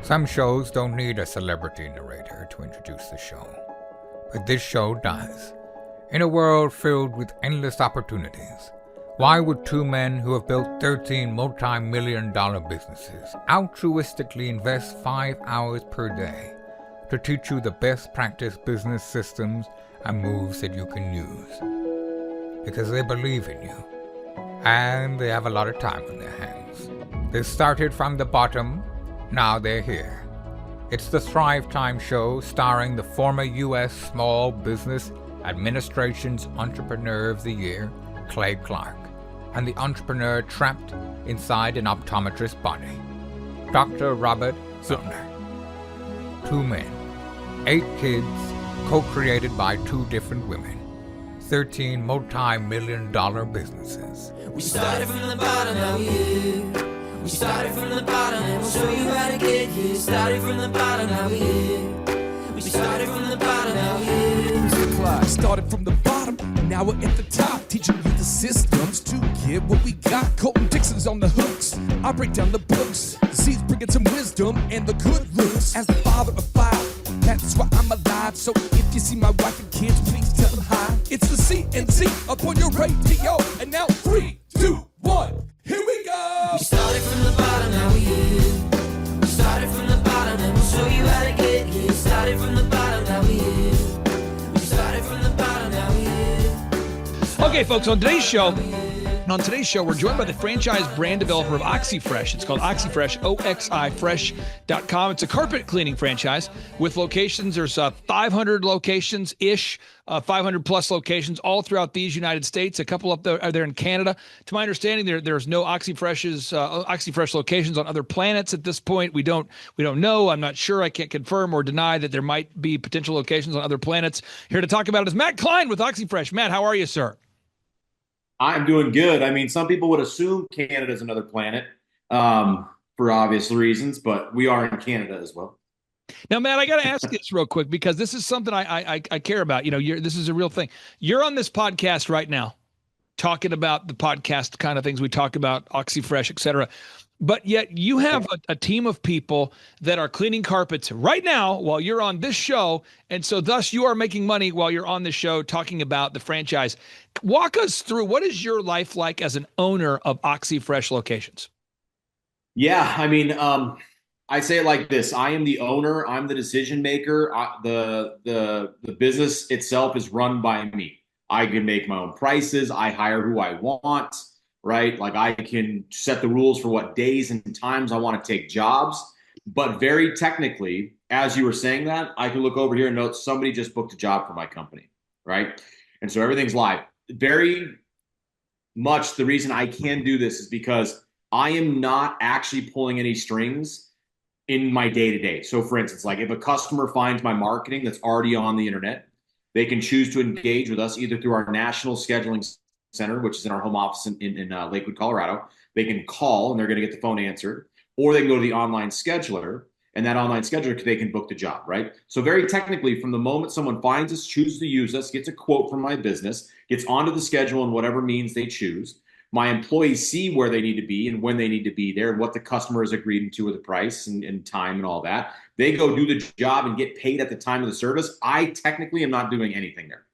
Some shows don't need a celebrity narrator to introduce the show, but this show does. In a world filled with endless opportunities, why would two men who have built 13 multi-million-dollar businesses altruistically invest 5 hours per day to teach you the best practice business systems and moves that you can use? Because they believe in you, and they have a lot of time on their hands. They started from the bottom, now they're here. It's the Thrivetime show starring the former U.S. Small Business Administration's Entrepreneur of the Year, Clay Clark, and the entrepreneur trapped inside an optometrist's body, Dr. Robert Zillner. 2 men, 8 kids, co-created by 2 different women, 13 multi-million-dollar businesses. We started from the bottom, now we're here. We started from the bottom, and we'll show you how to get here. Started from the bottom, now we're here. We started from the bottom, now we're here. Mr. Clyde started from the bottom, and now we're at the top, teaching you the systems to get what we got. Colton Dixon's on the hooks, I break down the books. Z's bringing some wisdom and the good looks. As the father of 5, that's why I'm alive. So if you see my wife and kids, please tell them hi. It's the CNC up on your radio, and now 3, 2, 1, here we go. We started from the bottom, now we're here. We started from the bottom, and we'll show you how to get here. Started from the bottom, now we're here. We started from the bottom, now we're here. Okay, folks, on today's show, we're joined by the franchise brand developer of OxyFresh. It's called OxyFresh, oxifresh.com. It's a carpet cleaning franchise with locations. There's 500 locations-ish, 500-plus locations all throughout these United States. A couple up there are there in Canada. To my understanding, there's no OxyFresh locations on other planets at this point. We don't know. I'm not sure. I can't confirm or deny that there might be potential locations on other planets. Here to talk about it is Matt Klein with OxyFresh. Matt, how are you, sir? I'm doing good. I mean, some people would assume Canada's another planet for obvious reasons, but we are in Canada as well. Now, Matt, I got to ask this real quick because this is something I care about. You know, this is a real thing. You're on this podcast right now talking about the podcast kind of things we talk about, OxyFresh, et cetera. But yet you have a team of people that are cleaning carpets right now while you're on this show. And so thus you are making money while you're on the show talking about the franchise. Walk us through, what is your life like as an owner of OxyFresh locations? Yeah, I mean, I say it like this. I am the owner. I'm the decision maker. The business itself is run by me. I can make my own prices. I hire who I want. Right? Like I can set the rules for what days and times I want to take jobs. But very technically, as you were saying that, I can look over here and note somebody just booked a job for my company. Right? And so everything's live. Very much the reason I can do this is because I am not actually pulling any strings in my day-to-day. So for instance, like if a customer finds my marketing that's already on the internet, they can choose to engage with us either through our national scheduling center, which is in our home office in Lakewood, Colorado. They can call and they're going to get the phone answered, or they can go to the online scheduler, and that online scheduler, they can book the job, right? So very technically, from the moment someone finds us, chooses to use us, gets a quote from my business, gets onto the schedule in whatever means they choose, my employees see where they need to be and when they need to be there, and what the customer has agreed to with the price and time and all that. They go do the job and get paid at the time of the service. I technically am not doing anything there.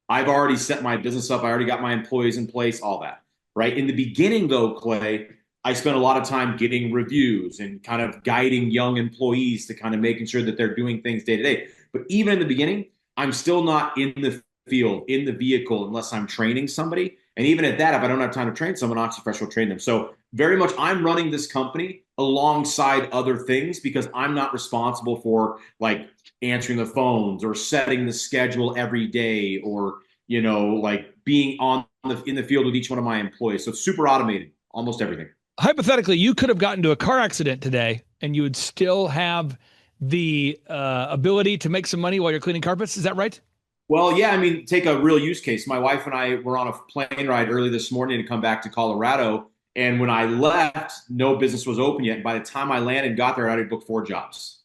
I've already set my business up. I already got my employees in place, all that, right? In the beginning, though, Clay, I spent a lot of time getting reviews and kind of guiding young employees to kind of making sure that they're doing things day to day. But even in the beginning, I'm still not in the field, in the vehicle, unless I'm training somebody. And even at that, if I don't have time to train someone, OxyFresh will train them. So very much I'm running this company alongside other things because I'm not responsible for like answering the phones or setting the schedule every day or, you know, like being in the field with each one of my employees. So it's super automated, almost everything. Hypothetically, you could have gotten into a car accident today and you would still have the ability to make some money while you're cleaning carpets. Is that right? Well, yeah, I mean, take a real use case. My wife and I were on a plane ride early this morning to come back to Colorado. And when I left, no business was open yet. And by the time I landed and got there, I had booked 4 jobs.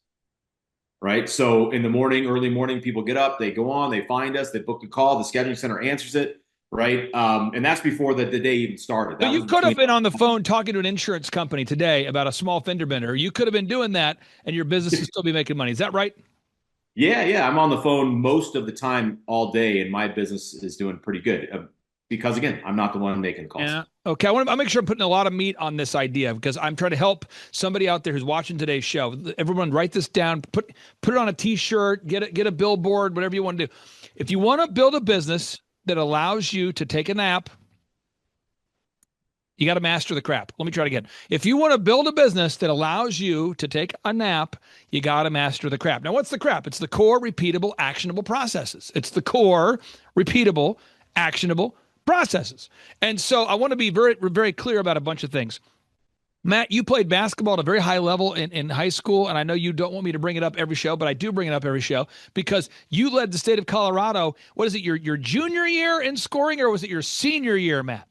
Right. So in the morning, early morning, people get up, they go on, they find us, they book the call, the scheduling center answers it. right? And that's before the day even started. So That you was could have between. been on the phone talking to an insurance company today about a small fender bender. You could have been doing that, and your business would still be making money. Is that right? Yeah. I'm on the phone most of the time all day, and my business is doing pretty good because, again, I'm not the one making calls. Yeah. Okay. I'll make sure I'm putting a lot of meat on this idea because I'm trying to help somebody out there who's watching today's show. Everyone, write this down. Put it on a T-shirt. Get a billboard. Whatever you want to do. If you want to build a business that allows you to take a nap, you got to master the crap. Let me try it again. If you want to build a business that allows you to take a nap, you got to master the crap. Now, what's the crap? It's the core, repeatable, actionable processes. It's the core, repeatable, actionable processes. And so I want to be very, very clear about a bunch of things. Matt, you played basketball at a very high level in high school, and I know you don't want me to bring it up every show, but I do bring it up every show because you led the state of Colorado. What is it, your junior year in scoring, or was it your senior year, Matt?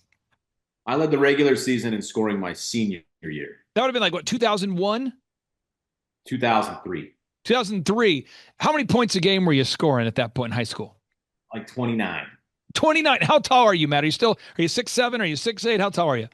I led the regular season in scoring my senior year, That would have been like, what, 2001? 2003, 2003. How many points a game were you scoring at that point in high school? like 29. 29. How tall are you, Matt? Are you 6'7"? Are you 6'8"? How tall are you?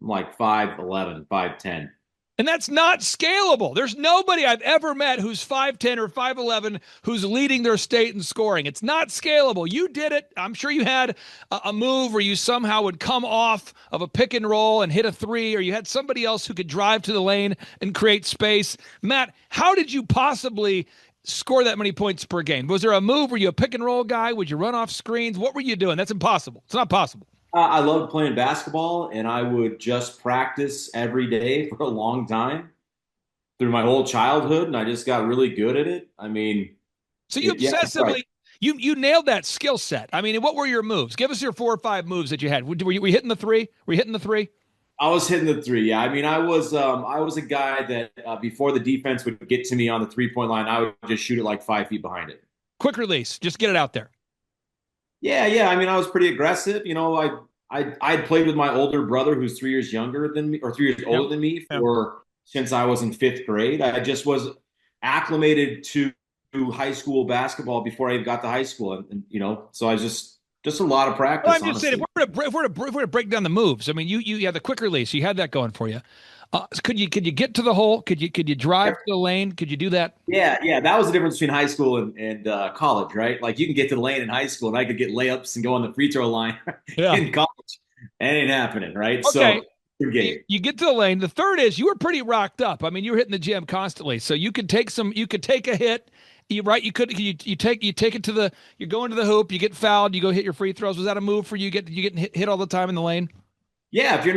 I'm like 5'11", 5'10". And that's not scalable. There's nobody I've ever met who's 5'10" or 5'11" who's leading their state in scoring. It's not scalable. You did it. I'm sure you had a move where you somehow would come off of a pick and roll and hit a three, or you had somebody else who could drive to the lane and create space. Matt, how did you possibly score that many points per game? Was there a move? Were you a pick and roll guy? Would you run off screens? What were you doing? That's impossible. It's not possible. I loved playing basketball, and I would just practice every day for a long time through my whole childhood, and I just got really good at it. I mean, So you yeah, obsessively right. you nailed that skill set. I mean, what were your moves? Give us your 4 or 5 moves that you had. Were you hitting the three? Were you hitting the three? I was hitting the three. Yeah, I mean, I was a guy that before the defense would get to me on the 3-point line, I would just shoot it like 5 feet behind it. Quick release. Just get it out there. Yeah. I mean, I was pretty aggressive. I'd played with my older brother, who's 3 years younger than me, or 3 years older than me, for since I was in 5th grade. I just was acclimated to high school basketball before I even got to high school, and so I was just a lot of practice. Well, I'm just saying, if we're to break down the moves, I mean, you had the quick release. You had that going for you. Could you get to the hole? Could you drive to the lane? Could you do that? Yeah. That was the difference between high school and college, right? Like you can get to the lane in high school, and I could get layups and go on the free throw line Yeah. in college. It ain't happening, right? Okay. So good game. You get to the lane. The third is you were pretty rocked up. I mean, you were hitting the gym constantly, so you could take a hit. You take it to the, you're going to the hoop, you get fouled, you go hit your free throws. Was that a move for you? You get hit all the time in the lane? Yeah, if you're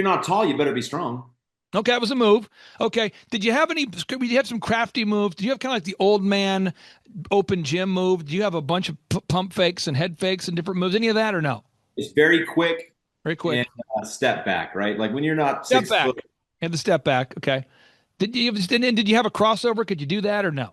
not tall, you better be strong. Okay, that was a move. Okay. Did you have some crafty moves? Did you have kind of like the old man open gym move? Do you have a bunch of pump fakes and head fakes and different moves? Any of that or no? It's very quick. Very quick. And step back, right? Like when you're not Step 6 back. foot. And the step back. Okay. Did you have a crossover? Could you do that or no?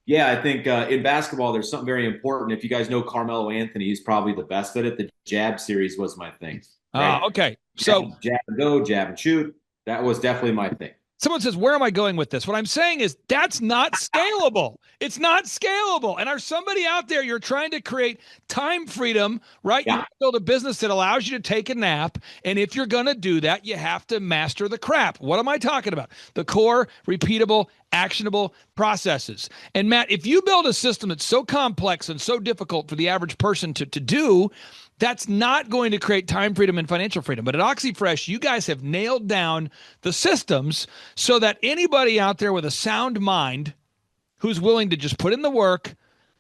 Yeah, I think in basketball, there's something very important. If you guys know Carmelo Anthony, he's probably the best at it. The jab series was my thing. Right? Okay. So jab and go, jab and shoot. That was definitely my thing. someone says, where am I going with this? What I'm saying is that's not scalable. It's not scalable. And there's somebody out there, you're trying to create time freedom, right? Yeah. You build a business that allows you to take a nap. And if you're going to do that, you have to master the crap. What am I talking about? The core, repeatable, actionable processes. And Matt, if you build a system that's so complex and so difficult for the average person to do, that's not going to create time freedom and financial freedom. But at OxyFresh, you guys have nailed down the systems so that anybody out there with a sound mind who's willing to just put in the work,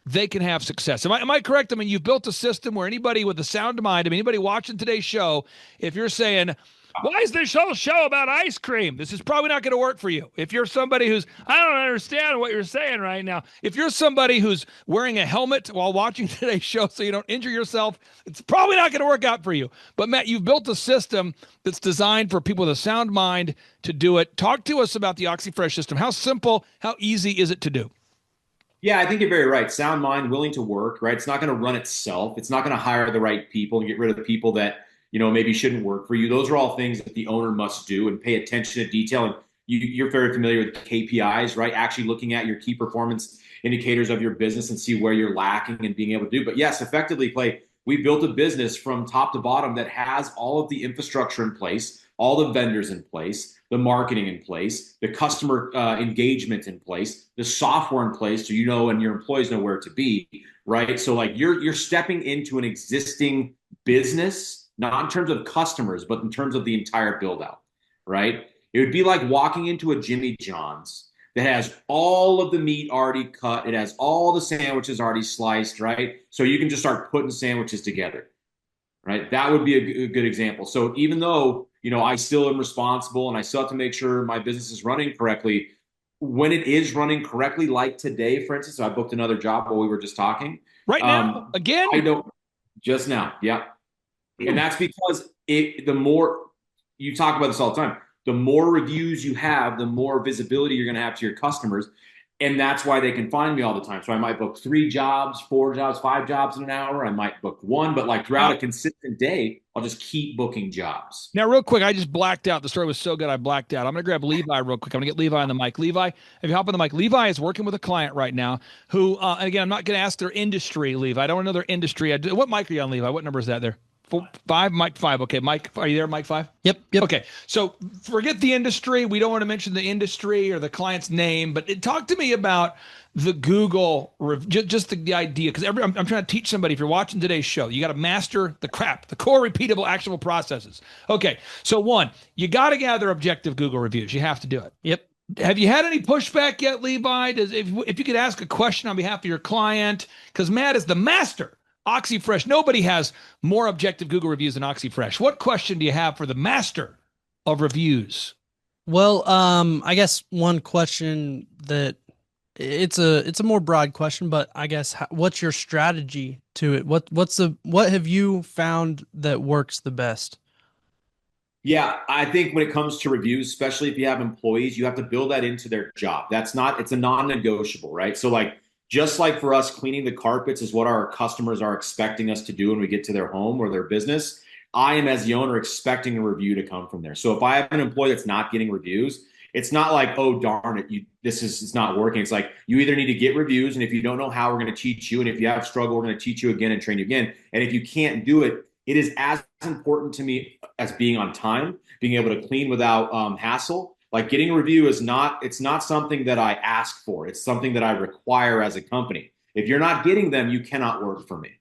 they can have success. Am I correct? I mean, you've built a system where anybody with a sound mind, anybody watching today's show, if you're saying, why is this whole show about ice cream? This is probably not going to work for you. If you're somebody who's, I don't understand what you're saying right now. If you're somebody who's wearing a helmet while watching today's show so you don't injure yourself, it's probably not going to work out for you. But Matt, you've built a system that's designed for people with a sound mind to do it. Talk to us about the OxyFresh system. How simple, how easy is it to do? Yeah, I think you're very right. Sound mind, willing to work, right? It's not going to run itself. It's not going to hire the right people and get rid of the people that maybe shouldn't work for you. Those are all things that the owner must do and pay attention to detail. And you're very familiar with KPIs, right? Actually looking at your key performance indicators of your business and see where you're lacking and being able to do. But yes, effectively play we built a business from top to bottom that has all of the infrastructure in place, all the vendors in place, the marketing in place, the customer engagement in place, the software in place, so you know and your employees know where to be, right? So like you're stepping into an existing business, not in terms of customers, but in terms of the entire build out, right? It would be like walking into a Jimmy John's that has all of the meat already cut. It has all the sandwiches already sliced, right? So you can just start putting sandwiches together, right? That would be a good example. So even though, I still am responsible and I still have to make sure my business is running correctly, when it is running correctly, like today, for instance, I booked another job while we were just talking. Right now, again? I don't, just now, yeah. And that's because the more, you talk about this all the time, the more reviews you have, the more visibility you're going to have to your customers. And that's why they can find me all the time. So I might book 3 jobs, 4 jobs, 5 jobs in an hour. I might book 1, but like throughout a consistent day, I'll just keep booking jobs. Now, real quick, I just blacked out. The story was so good, I blacked out. I'm going to grab Levi real quick. I'm going to get Levi on the mic. Levi, if you hop on the mic, Levi is working with a client right now who, and again, I'm not going to ask their industry, Levi. I don't want to know their industry. What mic are you on, Levi? What number is that there? 5, mic 5. Okay, Mike, are you there, mic 5? Yep. Okay, so forget the industry. We don't want to mention the industry or the client's name, but talk to me about the Google, just the idea, because I'm trying to teach somebody, if you're watching today's show, you got to master the core repeatable, actionable processes. Okay, so 1, you got to gather objective Google reviews. You have to do it. Yep. Have you had any pushback yet, Levi? If you could ask a question on behalf of your client, because Matt is the master. OxyFresh, nobody has more objective Google reviews than OxyFresh. What question do you have for the master of reviews? Well, I guess one question that it's a more broad question, but I guess what's your strategy to it? What have you found that works the best? Yeah, I think when it comes to reviews, especially if you have employees, you have to build that into their job. It's a non-negotiable, right? So like, just like for us, cleaning the carpets is what our customers are expecting us to do when we get to their home or their business. I am, as the owner, expecting a review to come from there. So if I have an employee that's not getting reviews, it's not like, oh, darn it, it's not working. It's like, you either need to get reviews, and if you don't know how, we're going to teach you. And if you have struggle, we're going to teach you again and train you again. And if you can't do it, it is as important to me as being on time, being able to clean without hassle. Like getting a review it's not something that I ask for. It's something that I require as a company. If you're not getting them, you cannot work for me.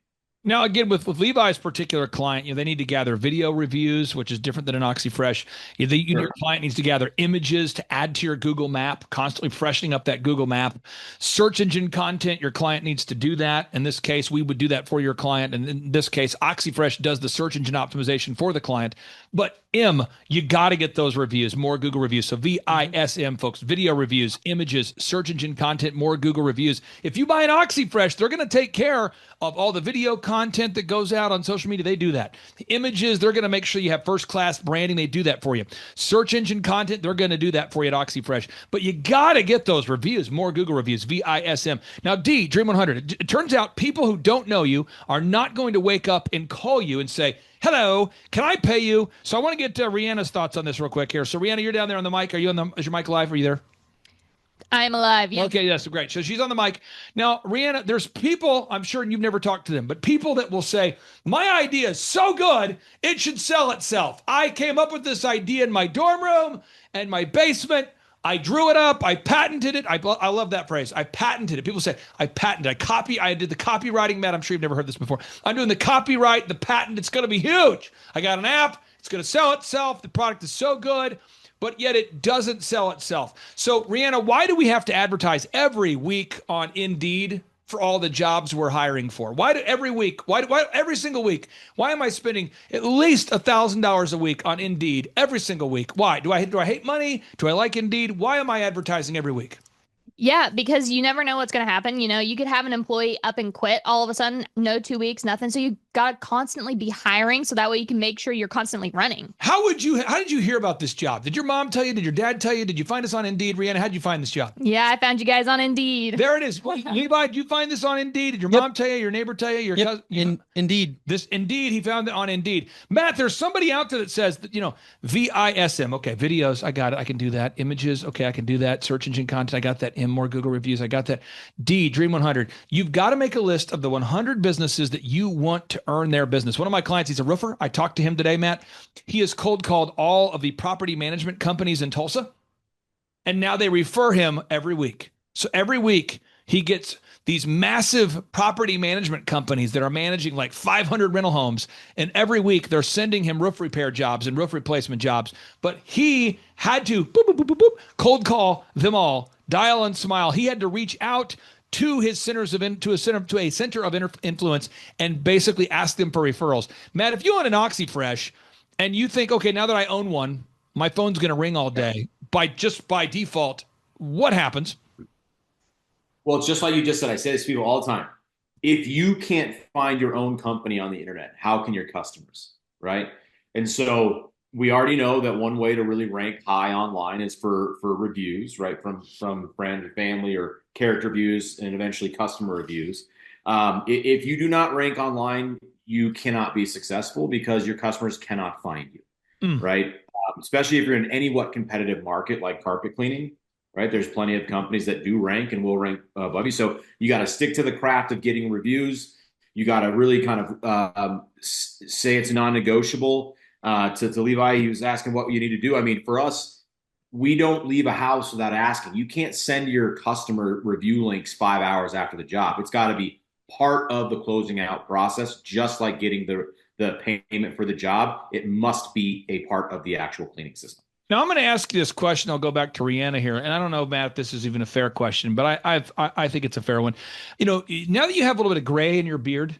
Now, again, with Levi's particular client, they need to gather video reviews, which is different than an OxyFresh. Your client needs to gather images to add to your Google map, constantly freshening up that Google map. Search engine content, your client needs to do that. In this case, we would do that for your client. And in this case, OxyFresh does the search engine optimization for the client. But you got to get those reviews, more Google reviews. So VISM, folks, video reviews, images, search engine content, more Google reviews. If you buy an OxyFresh, they're going to take care of all the video content that goes out on social media. They do that. The images, they're going to make sure you have first-class branding. They do that for you. Search engine content, they're going to do that for you at OxyFresh. But you got to get those reviews, more Google reviews, VISM. Now, Dream 100, it turns out people who don't know you are not going to wake up and call you and say, hello, can I pay you? So I want to get Rihanna's thoughts on this real quick here. So Rihanna, you're down there on the mic. Is your mic live? Are you there? I'm alive. Yeah. Okay, that's great. So she's on the mic. Now, Rihanna, there's people, I'm sure you've never talked to them, but people that will say, my idea is so good, it should sell itself. I came up with this idea in my dorm room and my basement. I drew it up. I patented it. I love that phrase. I patented it. People say, I did the copywriting, Matt. I'm sure you've never heard this before. I'm doing the copyright, the patent. It's going to be huge. I got an app. It's going to sell itself. The product is so good, but yet it doesn't sell itself. So, Rihanna, why do we have to advertise every week on Indeed for all the jobs we're hiring for? Why every single week? Why am I spending at least $1,000 a week on Indeed every single week? Why? Do I hate money? Do I like Indeed? Why am I advertising every week? Yeah, because you never know what's going to happen. You could have an employee up and quit all of a sudden, no 2 weeks, nothing. So you got to constantly be hiring. So that way you can make sure you're constantly running. How did you hear about this job? Did your mom tell you? Did your dad tell you? Did you find us on Indeed? Rihanna, how did you find this job? Yeah, I found you guys on Indeed. There it is. Levi, did you find this on Indeed? Did your mom tell you? Your neighbor tell you? Your cousin? Indeed. This Indeed, he found it on Indeed. Matt, there's somebody out there that says that, VISM. Okay, videos, I got it. I can do that. Images, okay, I can do that. Search engine content, I got that. him more Google reviews. I got that. D, Dream 100. You've got to make a list of the 100 businesses that you want to earn their business. One of my clients, he's a roofer. I talked to him today, Matt. He has cold called all of the property management companies in Tulsa, and now they refer him every week. So every week he gets these massive property management companies that are managing like 500 rental homes. And every week they're sending him roof repair jobs and roof replacement jobs. But he had to boop, boop, boop, boop, boop, cold call them all, dial and smile. He had to reach out to his centers of to a center of influence and basically ask them for referrals. Matt, if you own an OxyFresh and you think, okay, now that I own one, my phone's going to ring all day by default, what happens? Well, it's just like you just said. I say this to people all the time. If you can't find your own company on the internet, how can your customers, right? And so we already know that one way to really rank high online is for reviews, right? From friends or family or character reviews and eventually customer reviews. If you do not rank online, you cannot be successful because your customers cannot find you, right? Especially if you're in any competitive market like carpet cleaning. Right. There's plenty of companies that do rank and will rank above you. So you got to stick to the craft of getting reviews. You got to really kind of say it's non-negotiable. To Levi, he was asking what you need to do. I mean, for us, we don't leave a house without asking. You can't send your customer review links 5 hours after the job. It's got to be part of the closing out process, just like getting the payment for the job. It must be a part of the actual cleaning system. Now, I'm going to ask you this question. I'll go back to Rihanna here. And I don't know, Matt, if this is even a fair question, but I think it's a fair one. You know, now that you have a little bit of gray in your beard,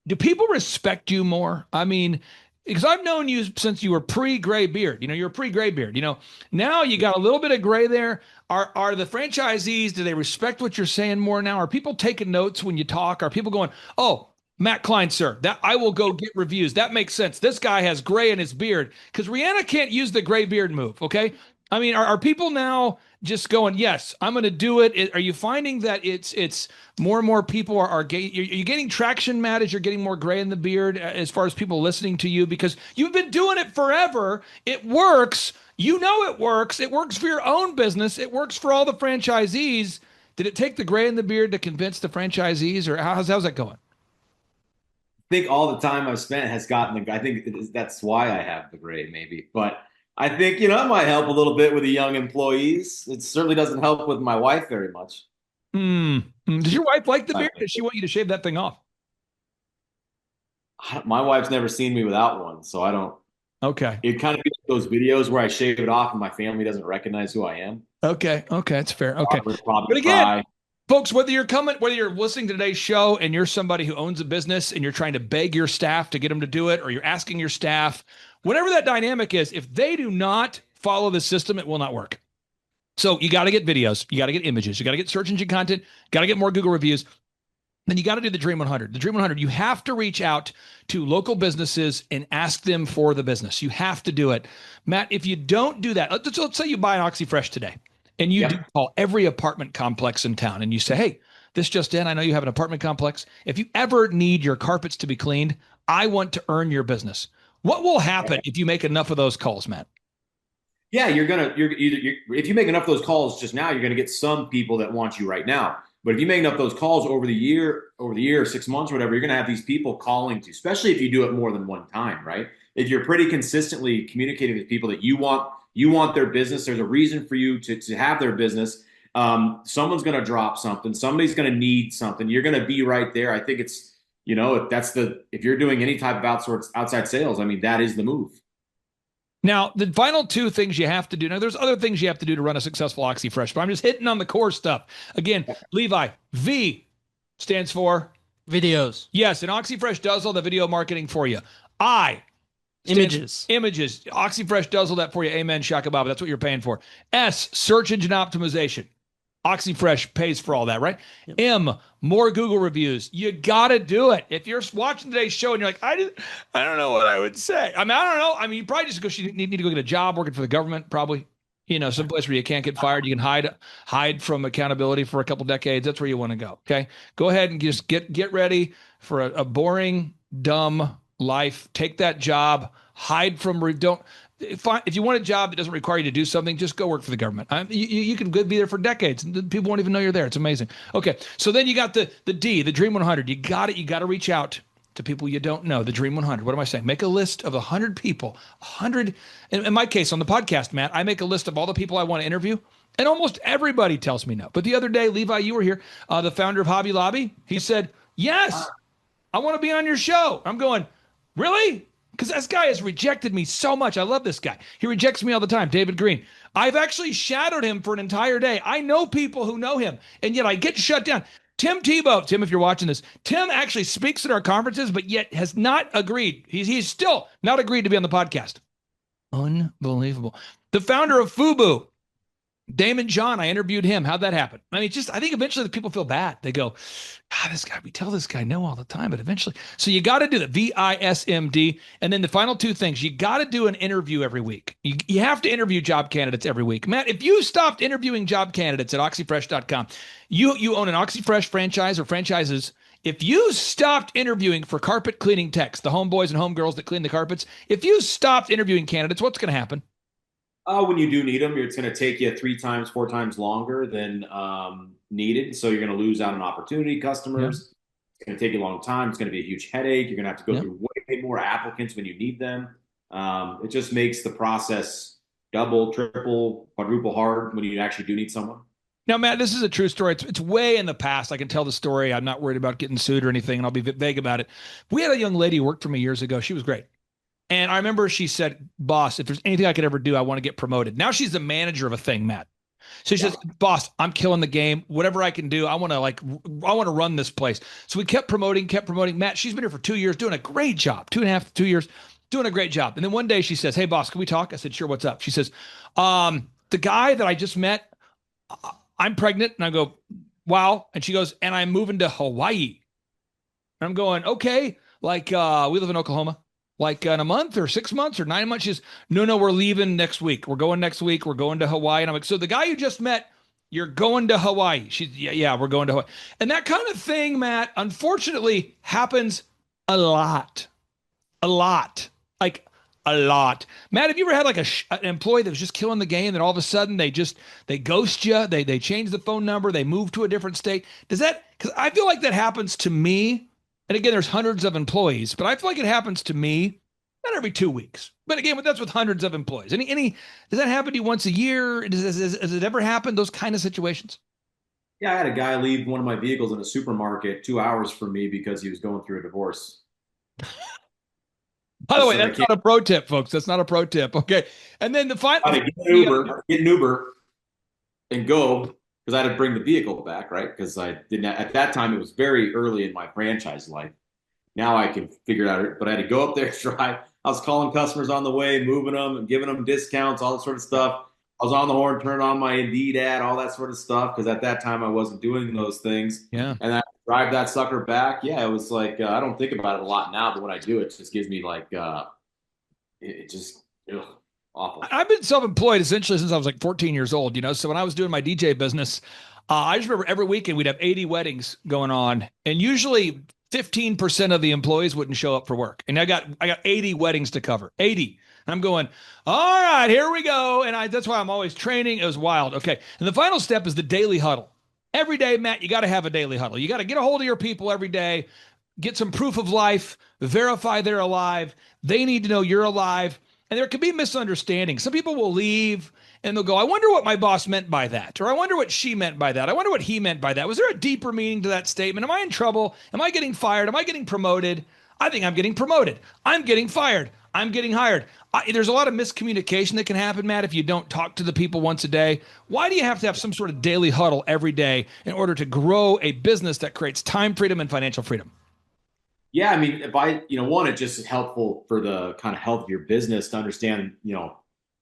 do people respect you more? I mean, because I've known you since you were pre-gray beard. You know, you're a pre-gray beard. You know, now you got a little bit of gray there. Are the franchisees, do they respect what you're saying more now? Are people taking notes when you talk? Are people going, oh, Matt Klein, sir, that I will go get reviews. That makes sense. This guy has gray in his beard because Rihanna can't use the gray beard move. Okay. I mean, are people now just going, yes, I'm going to do it? Are you finding that it's more and more people are you getting traction, Matt, as you're getting more gray in the beard as far as people listening to you? Because you've been doing it forever. It works. You know, it works. It works for your own business. It works for all the franchisees. Did it take the gray in the beard to convince the franchisees, or how's that going? I think all the time I've spent has gotten I think that's why I have the gray, maybe. But I think, you know, it might help a little bit with the young employees. It certainly doesn't help with my wife very much. Does your wife like the beard? Does she want you to shave that thing off? My wife's never seen me without one, so I don't. Okay. It kind of be like those videos where I shave it off and my family doesn't recognize who I am. Okay. It's fair. Okay. But again, folks, whether you're listening to today's show and you're somebody who owns a business and you're trying to beg your staff to get them to do it, or you're asking your staff, whatever that dynamic is, if they do not follow the system, it will not work. So you got to get videos, you got to get images, you got to get search engine content, got to get more Google reviews. Then you got to do the Dream 100. The Dream 100, you have to reach out to local businesses and ask them for the business. You have to do it. Matt, if you don't do that, let's say you buy an OxyFresh today. And you do call every apartment complex in town and you say, hey, this just in, I know you have an apartment complex. If you ever need your carpets to be cleaned, I want to earn your business. What will happen if you make enough of those calls, Matt? Yeah, if you make enough of those calls just now, you're going to get some people that want you right now. But if you make enough of those calls over the year, 6 months, or whatever, you're going to have these people calling to, especially if you do it more than one time, right? If you're pretty consistently communicating with people that you want their business, there's a reason for you to have their business. Someone's going to drop something. Somebody's going to need something. You're going to be right there. I think it's, you know, if you're doing any type of outside sales, I mean, that is the move. Now, the final two things you have to do. Now, there's other things you have to do to run a successful OxyFresh, but I'm just hitting on the core stuff. Again, Levi, V stands for videos. Yes, and OxyFresh does all the video marketing for you. I Images. OxyFresh does all that for you. Amen, Shakababa. That's what you're paying for. S, search engine optimization. OxyFresh pays for all that, right? Yep. M, more Google reviews. You got to do it. If you're watching today's show and you're like, I don't know what I would say. I don't know. You probably just need to go get a job working for the government, probably. You know, someplace where you can't get fired. You can hide from accountability for a couple decades. That's where you want to go. Okay. Go ahead and just get ready for a boring, dumb life. Take that job. Hide from, if you want a job that doesn't require you to do something, just go work for the government. You can be there for decades and people won't even know you're there. It's amazing. Okay. So then you got the D, the Dream 100. You got to reach out to people you don't know. The Dream 100. What am I saying? Make a list of 100 people, 100. In my case, on the podcast, Matt, I make a list of all the people I want to interview. And almost everybody tells me no. But the other day, Levi, you were here, the founder of Hobby Lobby. He said, yes, I want to be on your show. I'm going, really? Because this guy has rejected me so much. I love this guy. He rejects me all the time, David Green. I've actually shadowed him for an entire day. I know people who know him, and yet I get shut down. Tim Tebow, Tim, if you're watching this, Tim actually speaks at our conferences, but yet has not agreed. He's still not agreed to be on the podcast. Unbelievable. The founder of FUBU, Damon John, I interviewed him. How'd that happen? I mean, I think eventually the people feel bad. They go, this guy, we tell this guy no all the time, but eventually. So you got to do the VISMD. And then the final two things, you got to do an interview every week. You have to interview job candidates every week. Matt, if you stopped interviewing job candidates at oxyfresh.com, you own an OxyFresh franchise or franchises. If you stopped interviewing for carpet cleaning techs, the homeboys and homegirls that clean the carpets, if you stopped interviewing candidates, what's going to happen? When you do need them, it's going to take you 3 times, 4 times longer than needed. So you're going to lose out on opportunity customers. Yeah. It's going to take you a long time. It's going to be a huge headache. You're going to have to go through way more applicants when you need them. It just makes the process double, triple, quadruple hard when you actually do need someone. Now, Matt, this is a true story. It's way in the past. I can tell the story. I'm not worried about getting sued or anything, and I'll be vague about it. We had a young lady who worked for me years ago. She was great. And I remember she said, boss, if there's anything I could ever do, I want to get promoted. Now she's the manager of a thing, Matt. So she says, boss, I'm killing the game. Whatever I can do, I want to run this place. So we kept promoting. Matt, she's been here for 2 years, doing a great job. 2.5 to 2 years, doing a great job. And then one day she says, hey, boss, can we talk? I said, sure, what's up? She says, the guy that I just met, I'm pregnant. And I go, wow. And she goes, and I'm moving to Hawaii. And I'm going, okay. Like, we live in Oklahoma. Like in a month or 6 months or 9 months, she's no, we're leaving next week. We're going next week. We're going to Hawaii. And I'm like, so the guy you just met, you're going to Hawaii. She's, yeah, we're going to Hawaii. And that kind of thing, Matt, unfortunately happens a lot. Like a lot. Matt, have you ever had like an employee that was just killing the game, and all of a sudden they ghost you, they change the phone number, they move to a different state? Because I feel like that happens to me. And again, there's hundreds of employees, but I feel like it happens to me not every 2 weeks. But again, that's with hundreds of employees. Does that happen to you once a year? Has it ever happened, those kind of situations? Yeah, I had a guy leave one of my vehicles in a supermarket 2 hours from me because he was going through a divorce. By the way, that's not a pro tip, folks. That's not a pro tip. Okay. And then the final. Get an Uber and go. Because I had to bring the vehicle back, right? Because I didn't, at that time, it was very early in my franchise life. Now I can figure it out, but I had to go up there, drive. I was calling customers on the way, moving them and giving them discounts, all that sort of stuff. I was on the horn, turning on my Indeed ad, all that sort of stuff. Because at that time, I wasn't doing those things. Yeah. And I drive that sucker back. Yeah, it was like, I don't think about it a lot now, but when I do, it just gives me like, it just, awful. I've been self-employed essentially since I was like 14 years old, So when I was doing my DJ business, I just remember every weekend we'd have 80 weddings going on, and usually 15% of the employees wouldn't show up for work. And I got 80 weddings to cover, 80. And I'm going, all right, here we go. And that's why I'm always training. It was wild. Okay. And the final step is the daily huddle. Every day, Matt, you got to have a daily huddle. You got to get a hold of your people every day, get some proof of life, verify they're alive. They need to know you're alive. And there can be misunderstandings. Some people will leave and they'll go, I wonder what my boss meant by that. Or I wonder what she meant by that. I wonder what he meant by that. Was there a deeper meaning to that statement? Am I in trouble? Am I getting fired? Am I getting promoted? I think I'm getting promoted. I'm getting fired. I'm getting hired. There's a lot of miscommunication that can happen, Matt, if you don't talk to the people once a day. Why do you have to have some sort of daily huddle every day in order to grow a business that creates time freedom and financial freedom? Yeah, I mean, one, it just is helpful for the kind of health of your business to understand,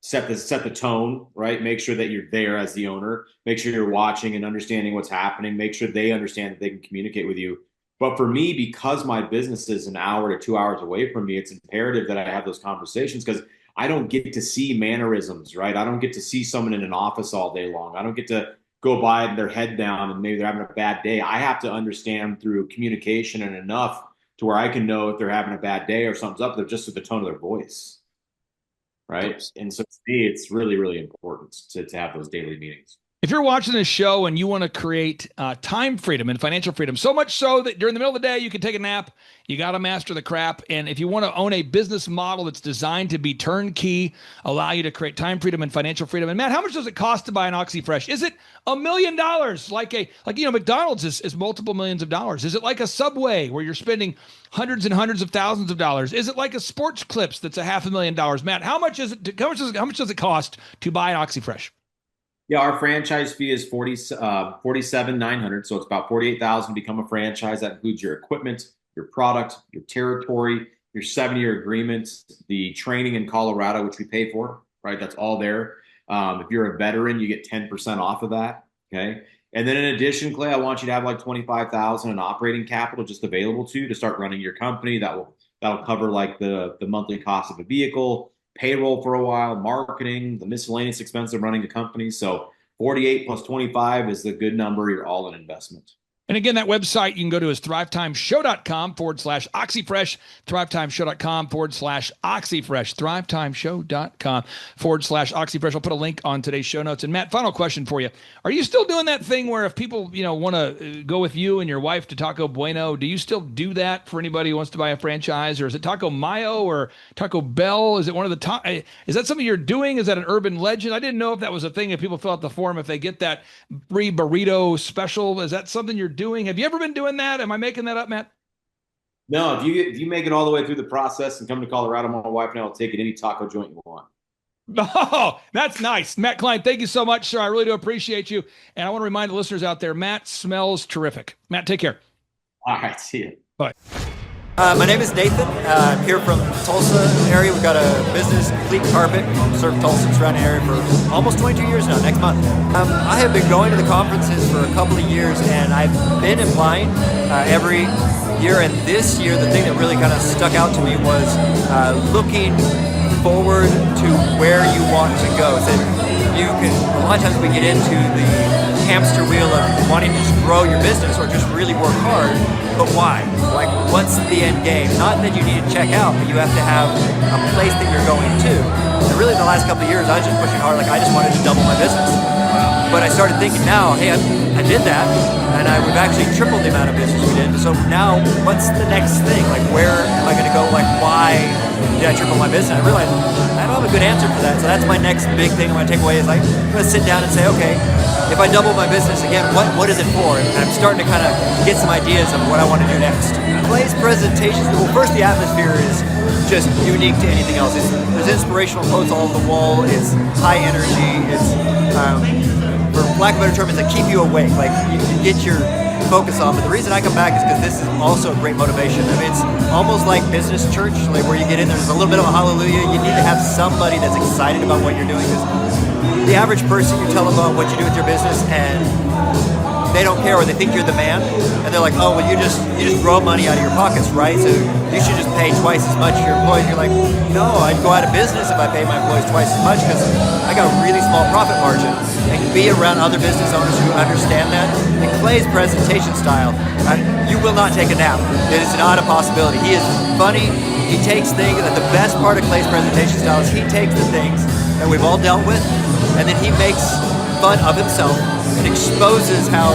set the tone, right? Make sure that you're there as the owner. Make sure you're watching and understanding what's happening. Make sure they understand that they can communicate with you. But for me, because my business is an hour to 2 hours away from me, it's imperative that I have those conversations because I don't get to see mannerisms, right? I don't get to see someone in an office all day long. I don't get to go by with their head down and maybe they're having a bad day. I have to understand through communication and enough to where I can know if they're having a bad day or something's up, they're just at the tone of their voice. right? And so to me, it's really, really important to have those daily meetings. If you're watching this show and you want to create time freedom and financial freedom, so much so that during the middle of the day, you can take a nap, you got to master the crap. And if you want to own a business model that's designed to be turnkey, allow you to create time freedom and financial freedom. And Matt, how much does it cost to buy an OxyFresh? Is it $1 million? McDonald's is multiple millions of dollars. Is it like a Subway where you're spending hundreds and hundreds of thousands of dollars? Is it like a Sports Clips that's $500,000? Matt, how much does it cost to buy an OxyFresh? Yeah, our franchise fee is $47,900, so it's about $48,000 to become a franchise. That includes your equipment, your product, your territory, your 7-year agreement, the training in Colorado, which we pay for. Right, that's all there. If you're a veteran, you get 10% off of that. Okay, and then in addition, Clay, I want you to have like $25,000 in operating capital just available to start running your company. That'll cover like the monthly cost of a vehicle, payroll for a while, marketing, the miscellaneous expense of running the company. So 48 plus 25 is the good number. You're all in investment. And again, that website you can go to is thrivetimeshow.com/OxyFresh, thrivetimeshow.com/OxyFresh, thrivetimeshow.com/OxyFresh. I'll put a link on today's show notes. And Matt, final question for you. Are you still doing that thing where if people, want to go with you and your wife to Taco Bueno, do you still do that for anybody who wants to buy a franchise? Or is it Taco Mayo or Taco Bell? Is it one of the top? Is that something you're doing? Is that an urban legend? I didn't know if that was a thing. If people fill out the form, if they get that free burrito special, is that something you're doing? Have you ever been doing that? Am I making that up, Matt? No, if you make it all the way through the process and come to Colorado, my wife and I will take it any taco joint you want. Oh, that's nice. Matt Klein, thank you so much, sir. I really do appreciate you. And I want to remind the listeners out there, Matt smells terrific. Matt, take care. All right, see you. Bye. My name is Nathan. I'm here from Tulsa area. We've got a business, Complete Carpet. Served Tulsa and surrounding area for almost 22 years now, next month. I have been going to the conferences for a couple of years, and I've been applying every year. And this year, the thing that really kind of stuck out to me was looking forward to where you want to go. So you can, a lot of times we get into the hamster wheel of wanting to just grow your business or just really work hard, but why? Like, what's the end game? Not that you need to check out, but you have to have a place that you're going to. And really the last couple of years, I was just pushing hard, like I just wanted to double my business. But I started thinking now, hey, I did that, and we've actually tripled the amount of business we did. So now, what's the next thing? Like, where am I going to go? Like, why did I triple my business? I realized I don't have a good answer for that. So that's my next big thing I'm going to take away is like, I'm going to sit down and say, okay, if I double my business again, what is it for? And I'm starting to kind of get some ideas of what I want to do next. Clay's presentations, well, first the atmosphere is just unique to anything else. There's inspirational quotes all over the wall. It's high energy. It's, for lack of a better term, it's like keep you awake. Like you get your focus on. But the reason I come back is because this is also a great motivation. I mean, it's almost like business church, like where you get in there, there's a little bit of a hallelujah. You need to have somebody that's excited about what you're doing, because the average person, you tell them about what you do with your business and they don't care, or they think you're the man, and they're like, oh, well, you just grow money out of your pockets, right? So you should just pay twice as much to your employees. You're like, no, I'd go out of business if I pay my employees twice as much because I got a really small profit margin. And be around other business owners who understand that. And Clay's presentation style, you will not take a nap. It is not a possibility. He is funny. He takes things, and the best part of Clay's presentation style is he takes the things that we've all dealt with, and then he makes fun of himself and exposes how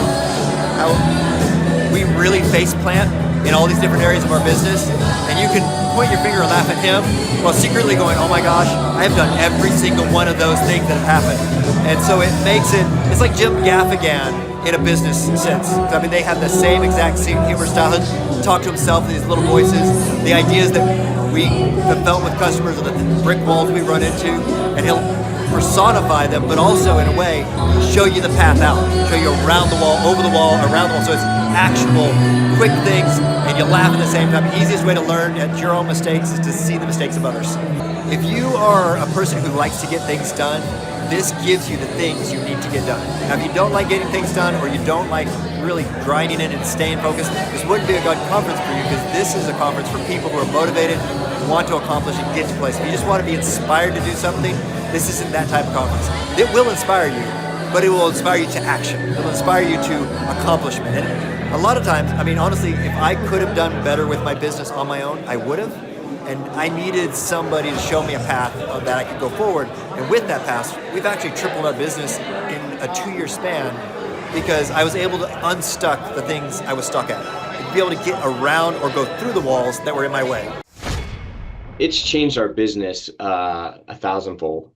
we really face plant in all these different areas of our business. And you can point your finger and laugh at him while secretly going, oh my gosh, I have done every single one of those things that have happened. And so it makes it's like Jim Gaffigan in a business sense. I mean, they have the same exact humor style. He'll talk to himself in these little voices, the ideas that we have felt with customers, or the brick walls we run into, and he'll personify them, but also in a way show you the path out, show you around the wall, over the wall, around the wall. So it's actionable, quick things, and you laugh at the same time. The easiest way to learn at your own mistakes is to see the mistakes of others. If you are a person who likes to get things done, this gives you the things you need to get done. Now, if you don't like getting things done, or you don't like really grinding in and staying focused, this wouldn't be a good conference for you, because this is a conference for people who are motivated, want to accomplish, and get to places. If you just want to be inspired to do something, this isn't that type of conference. It will inspire you, but it will inspire you to action. It will inspire you to accomplishment. And a lot of times, I mean, honestly, if I could have done better with my business on my own, I would have. and I needed somebody to show me a path that I could go forward. And with that path, we've actually tripled our business in a 2-year span because I was able to unstuck the things I was stuck at, and be able to get around or go through the walls that were in my way. It's changed our business 1,000-fold.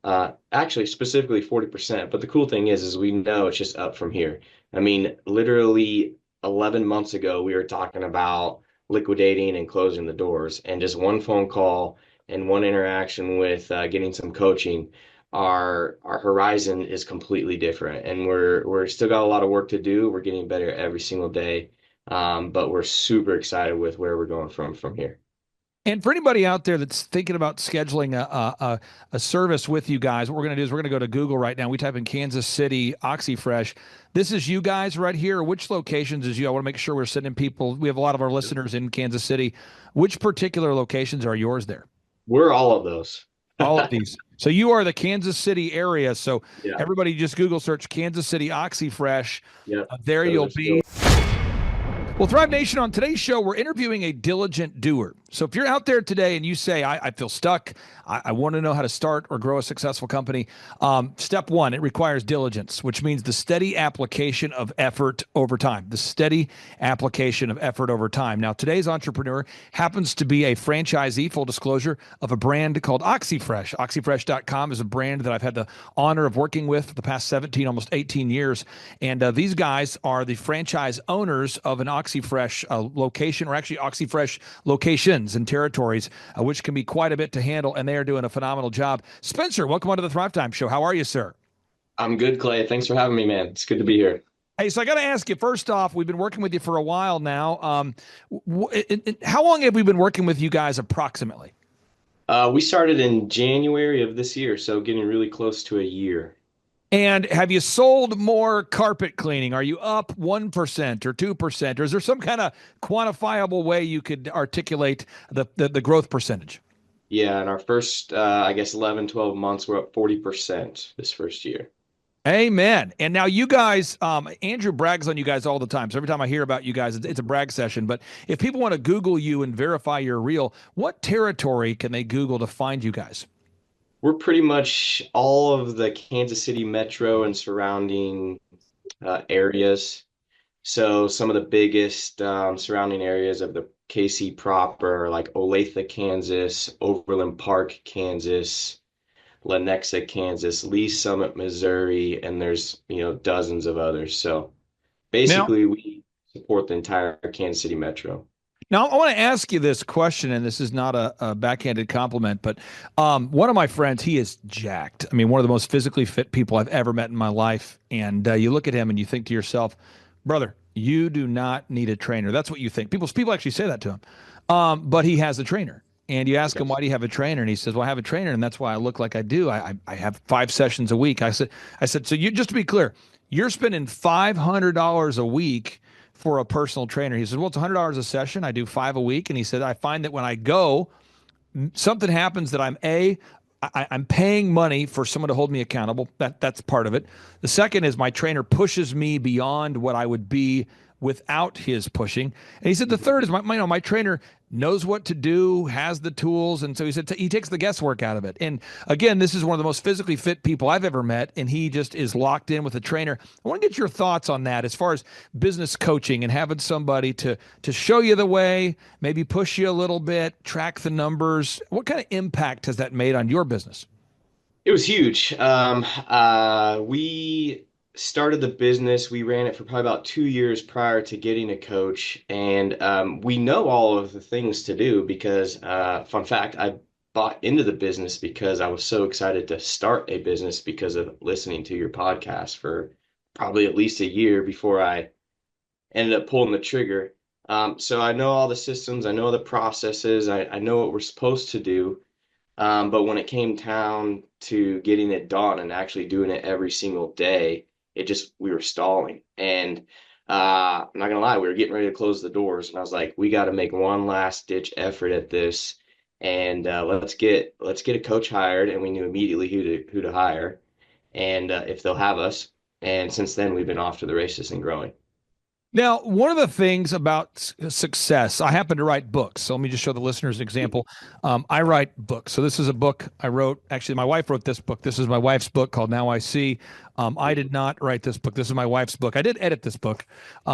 Actually, specifically 40%. But the cool thing is we know it's just up from here. I mean, literally 11 months ago, we were talking about liquidating and closing the doors, and just one phone call and one interaction with getting some coaching, our horizon is completely different, and we're still got a lot of work to do. We're getting better every single day, but we're super excited with where we're going from here. And for anybody out there that's thinking about scheduling a service with you guys, what we're going to do is we're going to go to Google right now. We type in Kansas City OxyFresh. This is you guys right here. Which locations is you? I want to make sure we're sending people. We have a lot of our listeners in Kansas City. Which particular locations are yours there? We're all of those. All of these. So you are the Kansas City area. So Yeah. everybody just Google search Kansas City OxyFresh. Yep. There Those you'll are be. Well, Thrive Nation, on today's show, we're interviewing a diligent doer. So if you're out there today and you say, I feel stuck, I want to know how to start or grow a successful company, step one, it requires diligence, which means the steady application of effort over time. The steady application of effort over time. Now, today's entrepreneur happens to be a franchisee, full disclosure, of a brand called OxyFresh. OxyFresh.com is a brand that I've had the honor of working with for the past 17, almost 18 years. And these guys are the franchise owners of an OxyFresh location, or actually OxyFresh locations and territories, which can be quite a bit to handle, and they are doing a phenomenal job. Spencer, welcome onto the Thrivetime Show. How are you, sir? I'm good, Clay. Thanks for having me, man. It's good to be here. Hey, so I got to ask you, first off, we've been working with you for a while now. How long have we been working with you guys approximately? We started in January of this year, so getting really close to a year. And have you sold more carpet cleaning? Are you up 1% or 2%? Or is there some kind of quantifiable way you could articulate the growth percentage? Yeah, in our first, 11, 12 months, we're up 40% this first year. Amen. And now you guys, Andrew brags on you guys all the time. So every time I hear about you guys, it's a brag session. But if people want to Google you and verify you're real, what territory can they Google to find you guys? We're pretty much all of the Kansas City metro and surrounding areas. So some of the biggest surrounding areas of the KC proper, like Olathe, Kansas, Overland Park, Kansas, Lenexa, Kansas, Lee Summit, Missouri, and there's, dozens of others. So basically, we support the entire Kansas City metro. Now, I want to ask you this question, and this is not a backhanded compliment, but one of my friends, he is jacked. I mean, one of the most physically fit people I've ever met in my life. And you look at him and you think to yourself, brother, you do not need a trainer. That's what you think. People actually say that to him. But he has a trainer. And you ask him, why do you have a trainer? And he says, well, I have a trainer, and that's why I look like I do. I have 5 sessions a week. I said, so you, just to be clear, you're spending $500 a week for a personal trainer. He says, well, it's $100 a session. I do 5 a week. And he said, I find that when I go, something happens that I'm paying money for someone to hold me accountable. That's part of it. The second is my trainer pushes me beyond what I would be without his pushing. And he said the third is my trainer knows what to do, has the tools. And so he said he takes the guesswork out of it. And again, this is one of the most physically fit people I've ever met. And he just is locked in with a trainer. I want to get your thoughts on that as far as business coaching and having somebody to show you the way, maybe push you a little bit, track the numbers. What kind of impact has that made on your business? It was huge. We started the business. We ran it for probably about 2 years prior to getting a coach. And we know all of the things to do because, fun fact, I bought into the business because I was so excited to start a business because of listening to your podcast for probably at least a year before I ended up pulling the trigger. So I know all the systems, I know the processes, I know what we're supposed to do. But when it came down to getting it done and actually doing it every single day, we were stalling. And I'm not gonna lie, we were getting ready to close the doors, and I was like, we got to make one last ditch effort at this, and let's get a coach hired. And we knew immediately who to hire, and if they'll have us. And since then, we've been off to the races and growing. Now, one of the things about success, I happen to write books. So let me just show the listeners an example. I write books. So this is a book I wrote. Actually, my wife wrote this book. This is my wife's book called Now I See. I did not write this book. This is my wife's book. I did edit this book.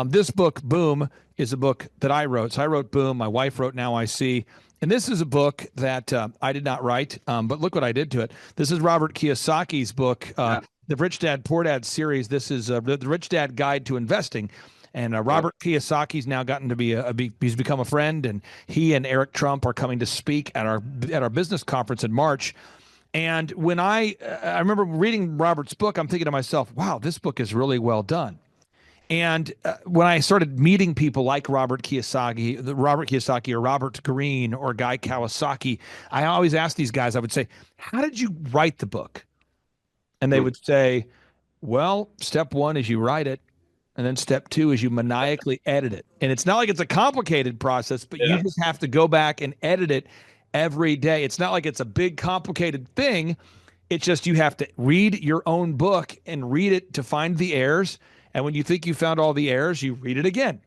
This book, Boom, is a book that I wrote. So I wrote Boom. My wife wrote Now I See. And this is a book that I did not write, but look what I did to it. This is Robert Kiyosaki's book, the Rich Dad Poor Dad series. This is the Rich Dad Guide to Investing. And Robert Kiyosaki's now gotten to be he's become a friend, and he and Eric Trump are coming to speak at our business conference in March. And when I remember reading Robert's book, I'm thinking to myself, wow, this book is really well done. And when I started meeting people like Robert Kiyosaki or Robert Greene or Guy Kawasaki, I always asked these guys, I would say, how did you write the book? And they would say, well, step one is you write it. And then step two is you maniacally edit it. And it's not like it's a complicated process, but you just have to go back and edit it every day. It's not like it's a big complicated thing. It's just you have to read your own book and read it to find the errors. And when you think you found all the errors, you read it again.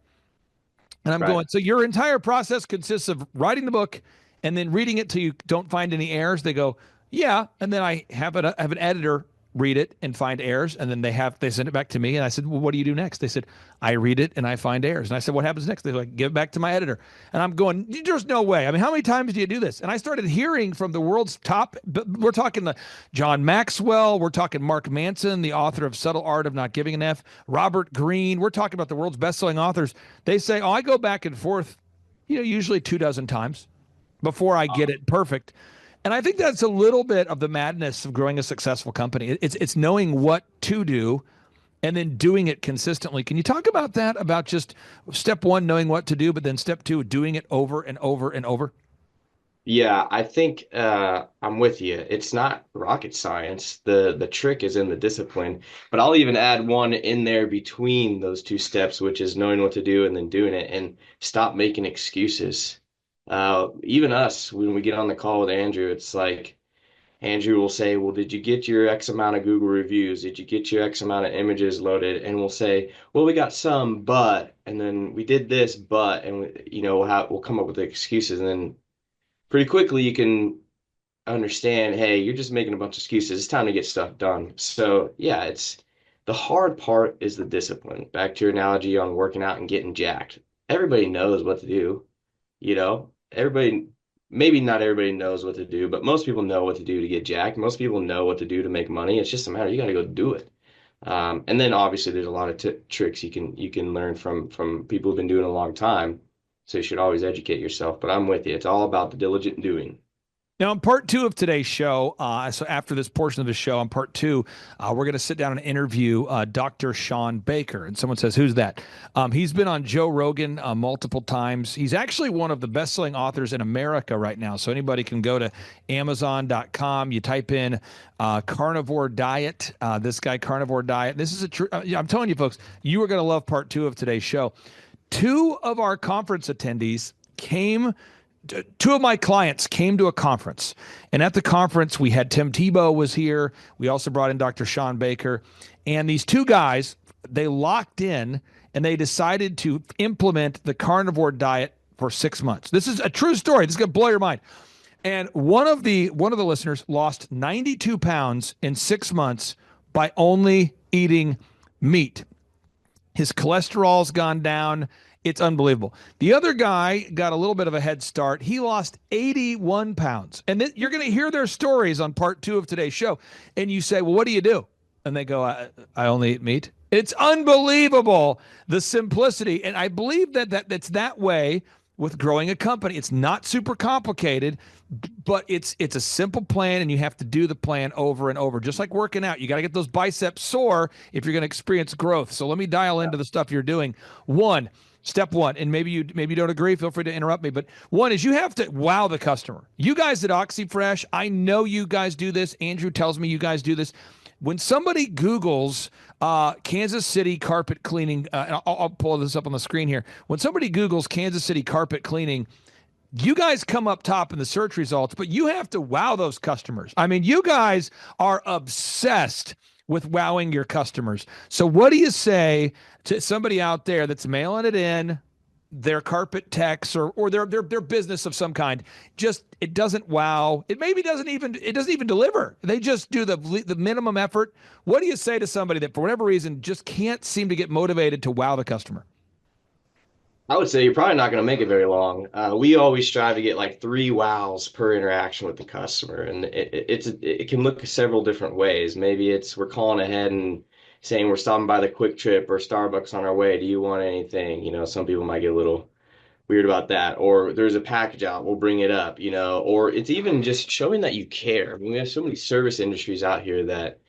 And I'm going, so your entire process consists of writing the book and then reading it till you don't find any errors. They go, yeah. And then I have an editor read it and find errors, and then they send it back to me, and I said, well, what do you do next? They said, I read it and I find errors. And I said, what happens next? They're like, give it back to my editor. And I'm going, there's no way. I mean, how many times do you do this? And I started hearing from the world's top, we're talking the John Maxwell, we're talking Mark Manson, the author of Subtle Art of Not Giving an F, Robert Greene, we're talking about the world's best-selling authors. They say, I go back and forth, usually 24 times before I get it perfect. And I think that's a little bit of the madness of growing a successful company. It's knowing what to do and then doing it consistently. Can you talk about that? About just step one, knowing what to do, but then step two, doing it over and over and over? Yeah, I think I'm with you. It's not rocket science. The trick is in the discipline. But I'll even add one in there between those two steps, which is knowing what to do and then doing it, and stop making excuses. Even us, when we get on the call with Andrew, it's like Andrew will say, well, did you get your X amount of Google reviews? Did you get your X amount of images loaded? And we'll say, well, we got some, but, and then we did this, but, and we'll come up with the excuses. And then pretty quickly you can understand, hey, you're just making a bunch of excuses. It's time to get stuff done. So yeah, it's the hard part is the discipline. Back to your analogy on working out and getting jacked. Everybody knows what to do. Everybody, maybe not everybody knows what to do, but most people know what to do to get jacked. Most people know what to do to make money. It's just a matter, you got to go do it. And then obviously there's a lot of tricks you can learn from people who've been doing it a long time. So you should always educate yourself. But I'm with you. It's all about the diligent doing. Now, in part two of today's show, so after this portion of the show, on part two, we're going to sit down and interview Dr. Sean Baker. And someone says, who's that? He's been on Joe Rogan multiple times. He's actually one of the best-selling authors in America right now. So anybody can go to Amazon.com. You type in carnivore diet, this guy, carnivore diet. This is I'm telling you, folks, you are going to love part two of today's show. Two of our conference attendees two of my clients came to a conference, and at the conference we had Tim Tebow was here. We also brought in Dr. Sean Baker, and these two guys, they locked in and they decided to implement the carnivore diet for 6 months. This is a true story. This is going to blow your mind. And one of the listeners lost 92 pounds in 6 months by only eating meat. His cholesterol's gone down. It's unbelievable. The other guy got a little bit of a head start. He lost 81 pounds. And then you're going to hear their stories on part two of today's show. And you say, well, what do you do? And they go, I only eat meat. It's unbelievable, the simplicity. And I believe that's that way with growing a company. It's not super complicated, but it's a simple plan, and you have to do the plan over and over. Just like working out, you got to get those biceps sore if you're going to experience growth. So let me dial into the stuff you're doing. Step one, and maybe you don't agree, feel free to interrupt me, but one is you have to wow the customer. You guys at OxyFresh, I know you guys do this. Andrew tells me you guys do this. When somebody Googles Kansas City carpet cleaning, and I'll pull this up on the screen here. When somebody Googles Kansas City carpet cleaning, you guys come up top in the search results, but you have to wow those customers. I mean, you guys are obsessed with wowing your customers. So what do you say to somebody out there that's mailing it in, their carpet techs or their business of some kind, just it doesn't wow. It maybe doesn't even deliver. They just do the minimum effort. What do you say to somebody that for whatever reason just can't seem to get motivated to wow the customer? I would say you're probably not going to make it very long. We always strive to get like 3 wows per interaction with the customer, and it can look several different ways. Maybe it's we're calling ahead and saying we're stopping by the Quick Trip or Starbucks on our way. Do you want anything? Some people might get a little weird about that. Or there's a package out, we'll bring it up. Or it's even just showing that you care. I mean, we have so many service industries out here that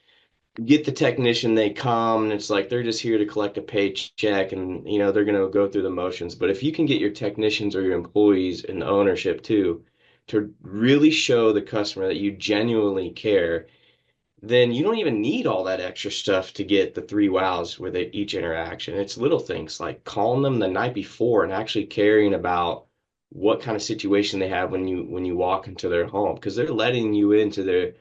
get the technician, they come, and it's like they're just here to collect a paycheck, and they're going to go through the motions. But if you can get your technicians or your employees in the ownership too to really show the customer that you genuinely care, then you don't even need all that extra stuff to get the 3 wows with each interaction. It's little things like calling them the night before and actually caring about what kind of situation they have when you walk into their home, because they're letting you into the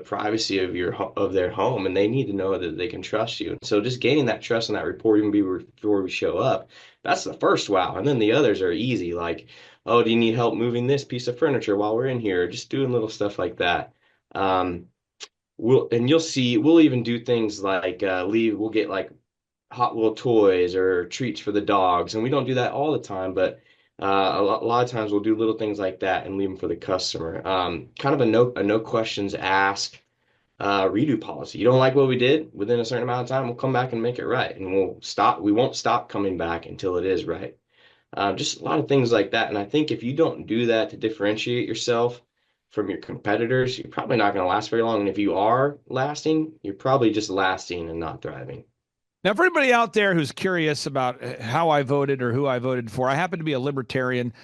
privacy of their home, and they need to know that they can trust you. And so just gaining that trust and that rapport even before we show up, that's the first wow. And then the others are easy, like, oh, do you need help moving this piece of furniture while we're in here? Just doing little stuff like that. You'll see, we'll even do things like we'll get like Hot Wheel toys or treats for the dogs. And we don't do that all the time, but a lot of times we'll do little things like that and leave them for the customer. Kind of a no questions asked redo policy. You don't like what we did within a certain amount of time, we'll come back and make it right. And we won't stop coming back until it is right. Just a lot of things like that. And I think if you don't do that to differentiate yourself from your competitors, you're probably not going to last very long. And if you are lasting, you're probably just lasting and not thriving. Now, for anybody out there who's curious about how I voted or who I voted for, I happen to be a libertarian,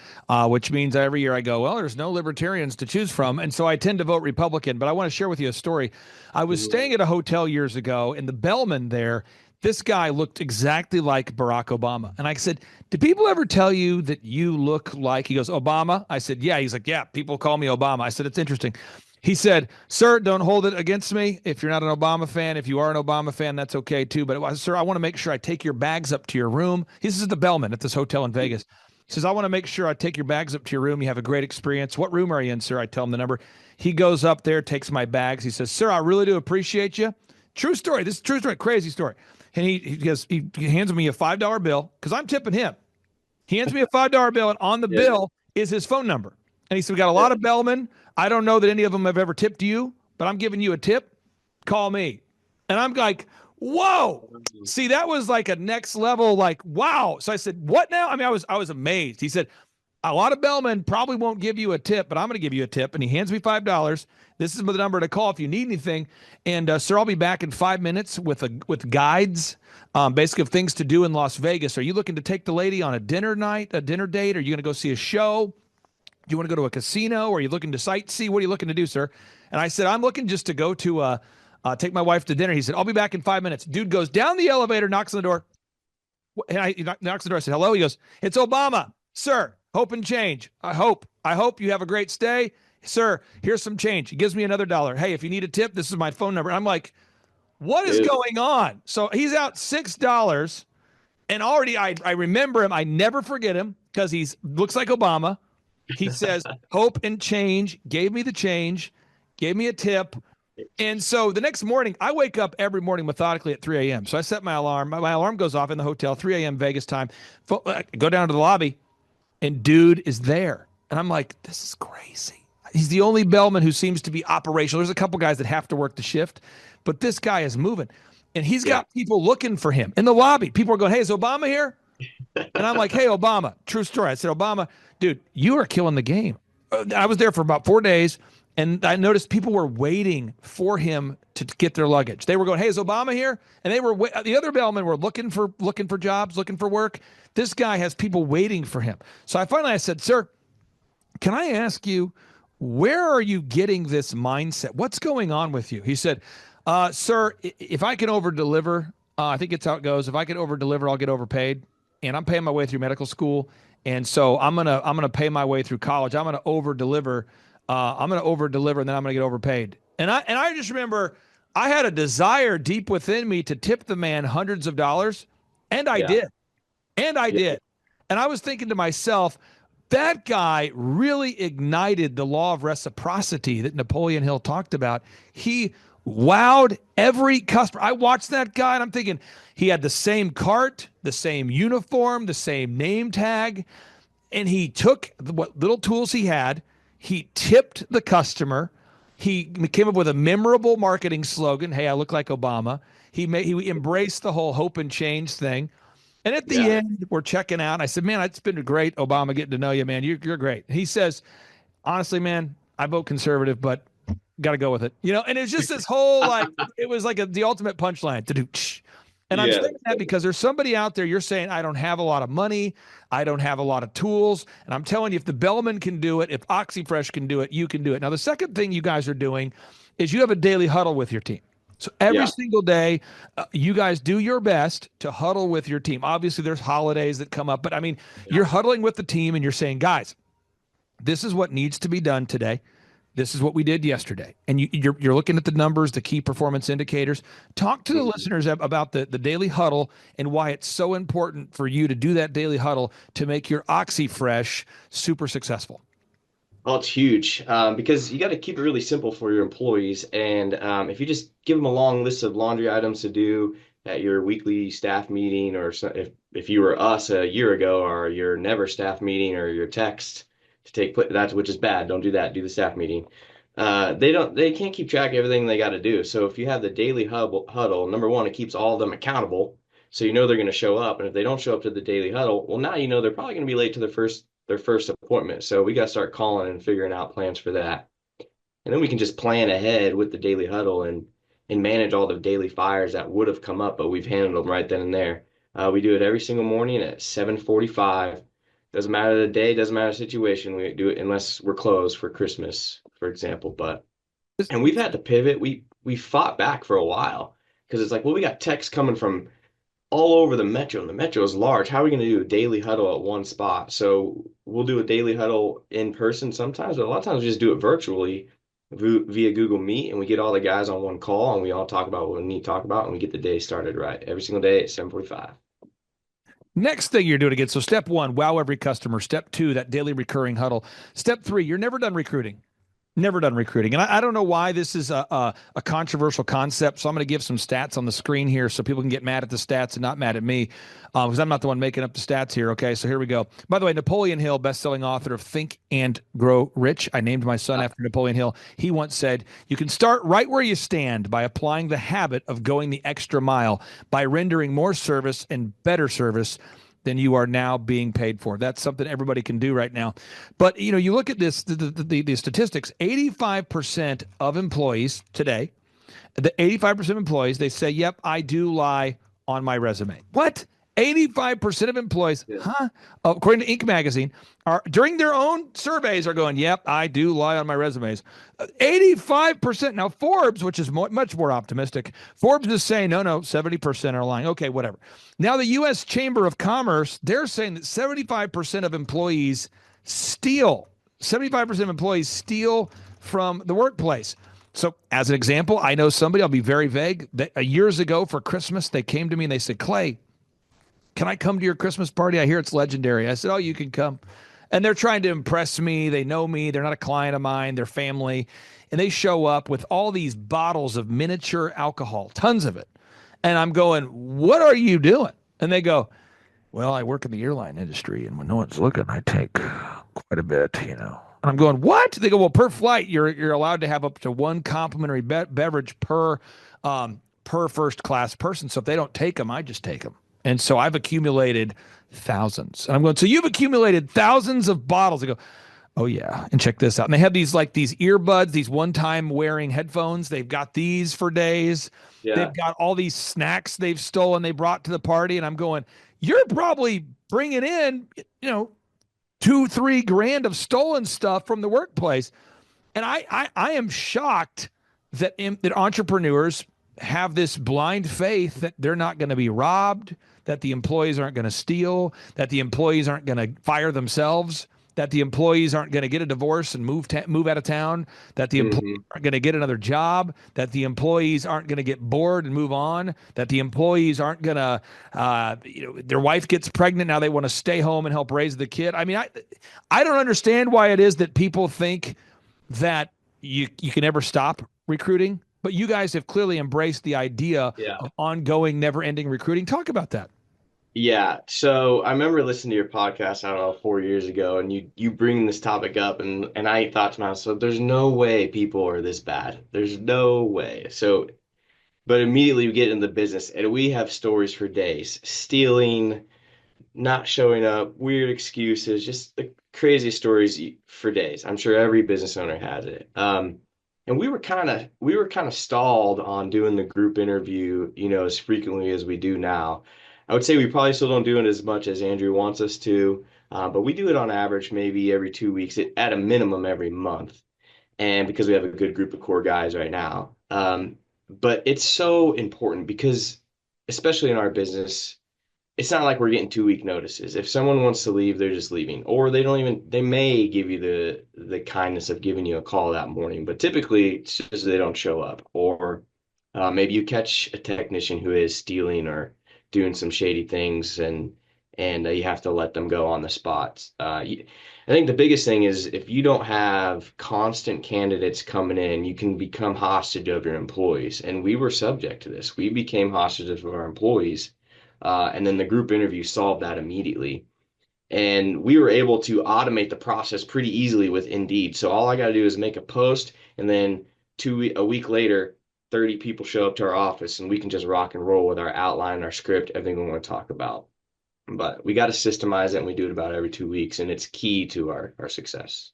which means every year I go, well, there's no libertarians to choose from. And so I tend to vote Republican. But I want to share with you a story. I was staying at a hotel years ago, and the bellman there, this guy looked exactly like Barack Obama. And I said, do people ever tell you that you look like, he goes, Obama? I said, yeah. He's like, yeah, people call me Obama. I said, it's interesting. He said, sir, don't hold it against me if you're not an Obama fan. If you are an Obama fan, that's okay too. But sir, I want to make sure I take your bags up to your room. This is the bellman at this hotel in Vegas. He says, I want to make sure I take your bags up to your room. You have a great experience. What room are you in, sir? I tell him the number. He goes up there, takes my bags. He says, sir, I really do appreciate you. True story. This is a true story. Crazy story. And he hands me a $5 bill because I'm tipping him. He hands me a $5 bill, and on the bill is his phone number. And he said, we got a lot of bellmen. I don't know that any of them have ever tipped you, but I'm giving you a tip. Call me. And I'm like, whoa. See, that was like a next level, like, wow. So I said, what now? I mean, I was amazed. He said, a lot of bellmen probably won't give you a tip, but I'm going to give you a tip. And he hands me $5. This is the number to call if you need anything. And sir, I'll be back in 5 minutes with guides, basically of things to do in Las Vegas. Are you looking to take the lady on a dinner date? Are you going to go see a show? Do you want to go to a casino? Or are you looking to sightsee? What are you looking to do, sir? And I said, I'm looking just to go to take my wife to dinner. He said, I'll be back in 5 minutes. Dude goes down the elevator, knocks on the door. And he knocks on the door. I said, hello. He goes, it's Obama, sir. Hope and change. I hope you have a great stay. Sir, here's some change. He gives me another $1. Hey, if you need a tip, this is my phone number. I'm like, what is going on? So he's out $6. And already I remember him. I never forget him because he looks like Obama. He says, hope and change, gave me the change, gave me a tip. And so the next morning, I wake up every morning methodically at 3 a.m. So I set my alarm. My alarm goes off in the hotel, 3 a.m. Vegas time. Go down to the lobby, and dude is there. And I'm like, this is crazy. He's the only bellman who seems to be operational. There's a couple guys that have to work the shift, but this guy is moving. And he's got people looking for him in the lobby. People are going, hey, is Obama here? And I'm like, hey, Obama. True story. I said, Obama, dude, you are killing the game. I was there for about 4 days, and I noticed people were waiting for him to get their luggage. They were going, hey, is Obama here? And they were the other bellmen were looking for jobs, looking for work. This guy has people waiting for him. So I said, sir, can I ask you, where are you getting this mindset? What's going on with you? He said, sir, if I can over-deliver, I think it's how it goes. If I can over-deliver, I'll get overpaid. And I'm paying my way through medical school. And so I'm gonna pay my way through college. I'm gonna over-deliver. And then I'm gonna get overpaid. And I just remember I had a desire deep within me to tip the man hundreds of dollars, and I Yeah. did. And I Yeah. did. And I was thinking to myself, that guy really ignited the law of reciprocity that Napoleon Hill talked about. He wowed every customer. I watched that guy and I'm thinking, he had the same cart, the same uniform, the same name tag, and he took what little tools he had, he tipped the customer. He came up with a memorable marketing slogan. Hey, I look like Obama. He embraced the whole hope and change thing. And at the Yeah. end, we're checking out. I said, man, it's been great, Obama, getting to know you, man. You're great. He says, honestly, man, I vote conservative, but got to go with it. And it's just this whole, like, it was like the ultimate punchline. And I'm Yeah. saying that because there's somebody out there, you're saying, I don't have a lot of money. I don't have a lot of tools. And I'm telling you, if the Bellman can do it, if OxyFresh can do it, you can do it. Now, the second thing you guys are doing is you have a daily huddle with your team. So every Yeah. single day, you guys do your best to huddle with your team. Obviously, there's holidays that come up, but I mean, you're huddling with the team and you're saying, guys, this is what needs to be done today. This is what we did yesterday. And you're looking at the numbers, the key performance indicators. Talk to the listeners about the daily huddle and why it's so important for you to do that daily huddle to make your OxyFresh super successful. Oh, it's huge because you got to keep it really simple for your employees. And if you just give them a long list of laundry items to do at your weekly staff meeting, or if you were us a year ago, or your never staff meeting, or your text to take that, which is bad. Don't do that. Do the staff meeting. They can't keep track of everything they got to do. So if you have the daily huddle, number one, it keeps all of them accountable. So they're going to show up. And if they don't show up to the daily huddle, well, now they're probably going to be late to their first appointment. So we got to start calling and figuring out plans for that. And then we can just plan ahead with the daily huddle and manage all the daily fires that would have come up, but we've handled them right then and there. We do it every single morning at 7:45. Doesn't matter the day, doesn't matter the situation. We do it unless we're closed for Christmas, for example. And we've had to pivot. We fought back for a while because it's like, well, we got texts coming from all over the metro, and the metro is large. How are we going to do a daily huddle at one spot? So we'll do a daily huddle in person sometimes, but a lot of times we just do it virtually via Google Meet, and we get all the guys on one call, and we all talk about what we need to talk about, and we get the day started right every single day at 7:45. Next thing you're doing again. So step one, wow every customer. Step two, that daily recurring huddle. Step three, you're never done recruiting. Never done recruiting. And I don't know why this is a controversial concept. So I'm going to give some stats on the screen here so people can get mad at the stats and not mad at me because I'm not the one making up the stats here. Okay, so here we go. By the way, Napoleon Hill, best-selling author of Think and Grow Rich. I named my son after Napoleon Hill. He once said, you can start right where you stand by applying the habit of going the extra mile, by rendering more service and better service than you are now being paid for. That's something everybody can do right now. But, you look at this, the statistics, 85% of employees today, the 85% of employees, they say, yep, I do lie on my resume. What? 85% of employees, according to Inc. magazine, are during their own surveys are going, yep, I do lie on my resumes. 85%. Now, Forbes, which is much more optimistic, Forbes is saying, no, 70% are lying. Okay, whatever. Now, the U.S. Chamber of Commerce, they're saying that 75% of employees steal. 75% of employees steal from the workplace. So as an example, I know somebody, I'll be very vague, that years ago for Christmas, they came to me and they said, Clay, can I come to your Christmas party? I hear it's legendary. I said, oh, you can come. And they're trying to impress me. They know me. They're not a client of mine. They're family. And they show up with all these bottles of miniature alcohol, tons of it. And I'm going, what are you doing? And they go, well, I work in the airline industry, and when no one's looking, I take quite a bit, And I'm going, what? They go, well, per flight, you're allowed to have up to one complimentary beverage per first class person. So if they don't take them, I just take them. And so I've accumulated thousands. And I'm going, so you've accumulated thousands of bottles. I go, oh yeah. And check this out. And they have these earbuds, these one-time wearing headphones. They've got these for days. Yeah. They've got all these snacks they've stolen, they brought to the party. And I'm going, you're probably bringing in, $2-3 grand of stolen stuff from the workplace. And I am shocked that entrepreneurs have this blind faith that they're not going to be robbed, that the employees aren't going to steal, that the employees aren't going to fire themselves. that the employees aren't going to get a divorce and move out of town, that the employees aren't going to get another job, that the employees aren't going to get bored and move on, that the employees aren't going to, their wife gets pregnant, now they want to stay home and help raise the kid. I mean, I don't understand why it is that people think that you can never stop recruiting, but you guys have clearly embraced the idea of ongoing, never-ending recruiting. Talk about that. Yeah, so I remember listening to your podcast, I don't know, 4 years ago, and you bring this topic up, and I thought to myself, there's no way people are this bad. There's no way. So, but immediately we get in the business, and we have stories for days, stealing, not showing up, weird excuses, just the craziest stories for days. I'm sure every business owner has it. And we were kind of stalled on doing the group interview, as frequently as we do now. I would say we probably still don't do it as much as Andrew wants us to, but we do it on average maybe every 2 weeks, at a minimum every month. And because we have a good group of core guys right now. But it's so important because, especially in our business, it's not like we're getting 2 week notices. If someone wants to leave, they're just leaving, or they may give you the kindness of giving you a call that morning, but typically it's just they don't show up, or maybe you catch a technician who is stealing or doing some shady things, and you have to let them go on the spot. I think the biggest thing is if you don't have constant candidates coming in, you can become hostage of your employees, and we were subject to this. We became hostages of our employees. And then the group interview solved that immediately. And we were able to automate the process pretty easily with Indeed. So all I got to do is make a post, and then a week later, 30 people show up to our office, and we can just rock and roll with our outline, our script, everything we want to talk about. But we got to systemize it, and we do it about every 2 weeks, and it's key to our success.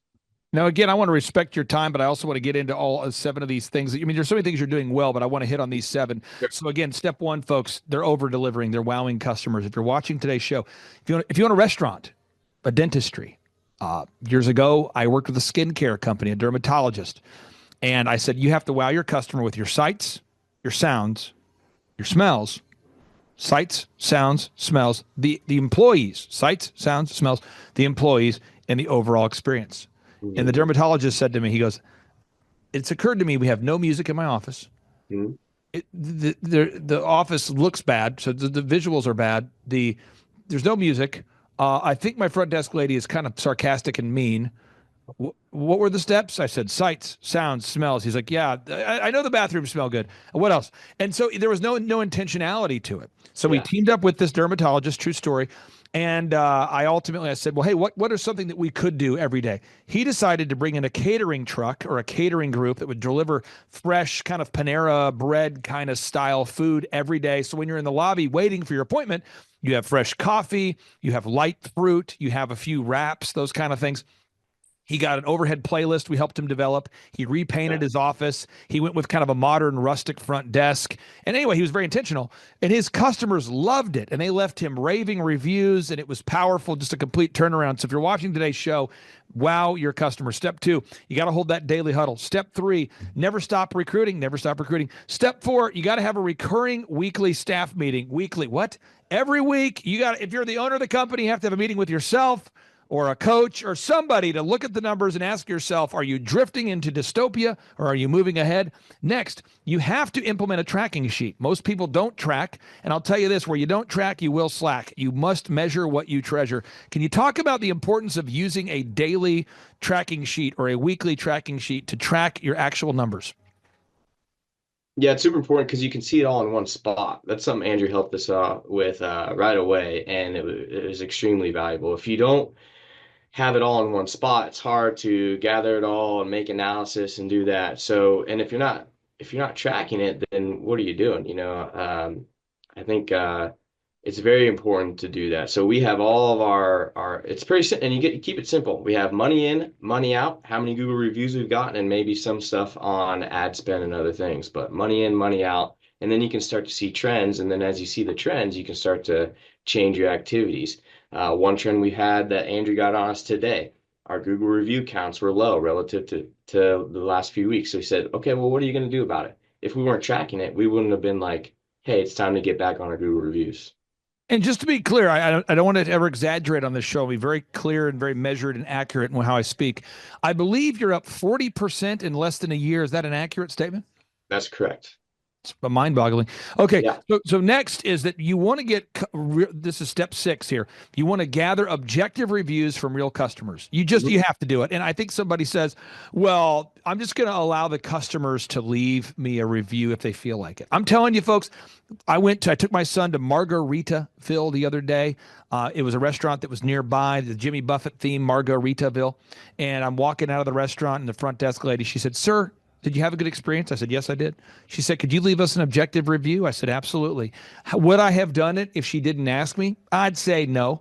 Now, again, I want to respect your time, but I also want to get into all 7 of these things. I mean, there's so many things you're doing well, but I want to hit on these 7. Sure. So again, step 1, folks, they're over-delivering. They're wowing customers. If you're watching today's show, if you own a restaurant, a dentistry, years ago, I worked with a skincare company, a dermatologist, and I said, you have to wow your customer with your sights, your sounds, your smells, sights, sounds, smells, the employees, sights, sounds, smells, the employees, and the overall experience. And the dermatologist said to me, he goes, it's occurred to me we have no music in my office. Mm-hmm. The office looks bad, so the visuals are bad. There's no music. I think my front desk lady is kind of sarcastic and mean. What were the steps? I said, sights, sounds, smells. He's like, yeah, I know the bathrooms smell good. What else? And so there was no intentionality to it. So we teamed up with this dermatologist, true story. And I said, well, hey, what are something that we could do every day? He decided to bring in a catering truck or a catering group that would deliver fresh kind of Panera bread kind of style food every day. So when you're in the lobby waiting for your appointment, you have fresh coffee, you have light fruit, you have a few wraps, those kind of things. He got an overhead playlist we helped him develop. He repainted his office. He went with kind of a modern rustic front desk. And anyway, he was very intentional. And his customers loved it. And they left him raving reviews. And it was powerful, just a complete turnaround. So if you're watching today's show, wow your customer. Step 2, you got to hold that daily huddle. Step 3, never stop recruiting. Never stop recruiting. Step 4, you got to have a recurring weekly staff meeting. Weekly, what? Every week, if you're the owner of the company, you have to have a meeting with yourself, or a coach, or somebody to look at the numbers and ask yourself, are you drifting into dystopia or are you moving ahead? Next, you have to implement a tracking sheet. Most people don't track. And I'll tell you this, where you don't track, you will slack. You must measure what you treasure. Can you talk about the importance of using a daily tracking sheet or a weekly tracking sheet to track your actual numbers? Yeah, it's super important because you can see it all in one spot. That's something Andrew helped us with right away, and it was extremely valuable. If you don't have it all in one spot, it's hard to gather it all and make analysis and do that. So, and if you're not tracking it, then what are you doing? I think it's very important to do that. So we have all of our it's pretty simple, and you keep it simple. We have money in, money out, how many Google reviews we've gotten, and maybe some stuff on ad spend and other things, but money in, money out. And then you can start to see trends. And then as you see the trends, you can start to change your activities. One trend we had that Andrew got on us today, our Google review counts were low relative to the last few weeks. So he said, okay, well, what are you going to do about it? If we weren't tracking it, we wouldn't have been like, hey, it's time to get back on our Google reviews. And just to be clear, I don't want to ever exaggerate on this show. I'll be very clear and very measured and accurate in how I speak. I believe you're up 40% in less than a year. Is that an accurate statement? That's correct. It's mind-boggling. Okay, Yeah. so next is that you want to this is step 6 here. You want to gather objective reviews from real customers. You have to do it. And I think somebody says, "Well, I'm just going to allow the customers to leave me a review if they feel like it." I'm telling you, folks, I took my son to Margaritaville the other day. It was a restaurant that was nearby, the Jimmy Buffett theme, Margaritaville. And I'm walking out of the restaurant, and the front desk lady, she said, "Sir, did you have a good experience?" I said, "Yes, I did." She said, "Could you leave us an objective review?" I said, "Absolutely." Would I have done it if she didn't ask me? I'd say no.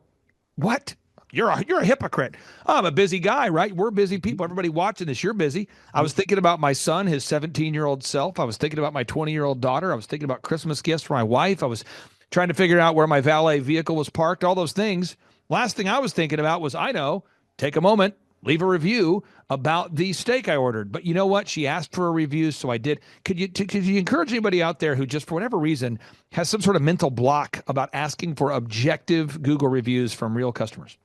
What? You're a hypocrite. I'm a busy guy, right? We're busy people. Everybody watching this, you're busy. I was thinking about my son, his 17-year-old self. I was thinking about my 20-year-old daughter. I was thinking about Christmas gifts for my wife. I was trying to figure out where my valet vehicle was parked, all those things. Last thing I was thinking about was, take a moment, leave a review about the steak I ordered. But you know what? She asked for a review, so I did. Could you encourage anybody out there who just for whatever reason has some sort of mental block about asking for objective Google reviews from real customers?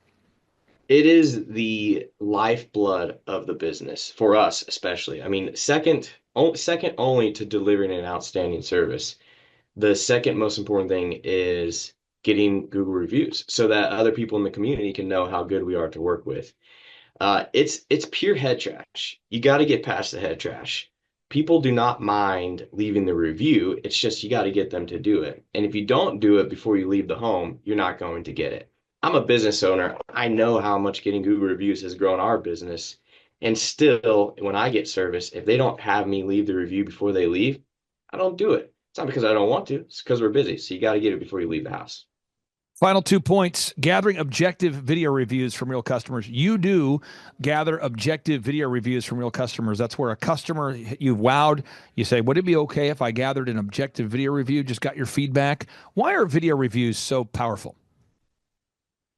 It is the lifeblood of the business for us, especially. I mean, second only to delivering an outstanding service. The second most important thing is getting Google reviews so that other people in the community can know how good we are to work with. It's pure head trash. You got to get past the head trash. People do not mind leaving the review. It's just you got to get them to do it. And if you don't do it before you leave the home, you're not going to get it. I'm a business owner. I know how much getting Google reviews has grown our business. And still, when I get service, if they don't have me leave the review before they leave, I don't do it. It's not because I don't want to. It's because we're busy. So you got to get it before you leave the house. Final 2 points, gathering objective video reviews from real customers. You do gather objective video reviews from real customers. That's where a customer you've wowed, you say, would it be okay if I gathered an objective video review, just got your feedback? Why are video reviews so powerful?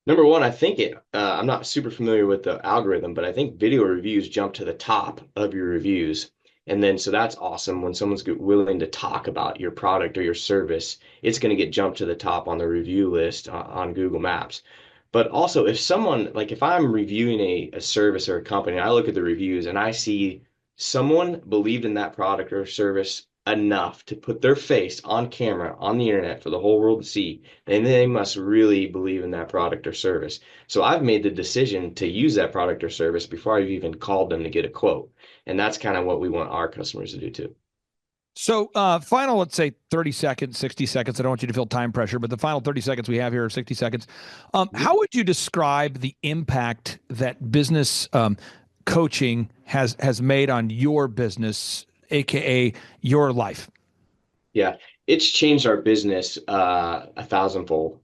Number one, I think I'm not super familiar with the algorithm, but I think video reviews jump to the top of your reviews. And then, so that's awesome. When someone's willing to talk about your product or your service, it's going to get jumped to the top on the review list on Google Maps. But also, if I'm reviewing a service or a company, I look at the reviews and I see someone believed in that product or service enough to put their face on camera on the internet for the whole world to see, then they must really believe in that product or service. So I've made the decision to use that product or service before I've even called them to get a quote. And that's kind of what we want our customers to do too. So final, let's say 30 seconds, 60 seconds. I don't want you to feel time pressure, but the final 30 seconds we have here are 60 seconds. How would you describe the impact that business coaching has made on your business, AKA your life? Yeah, it's changed our business a thousandfold.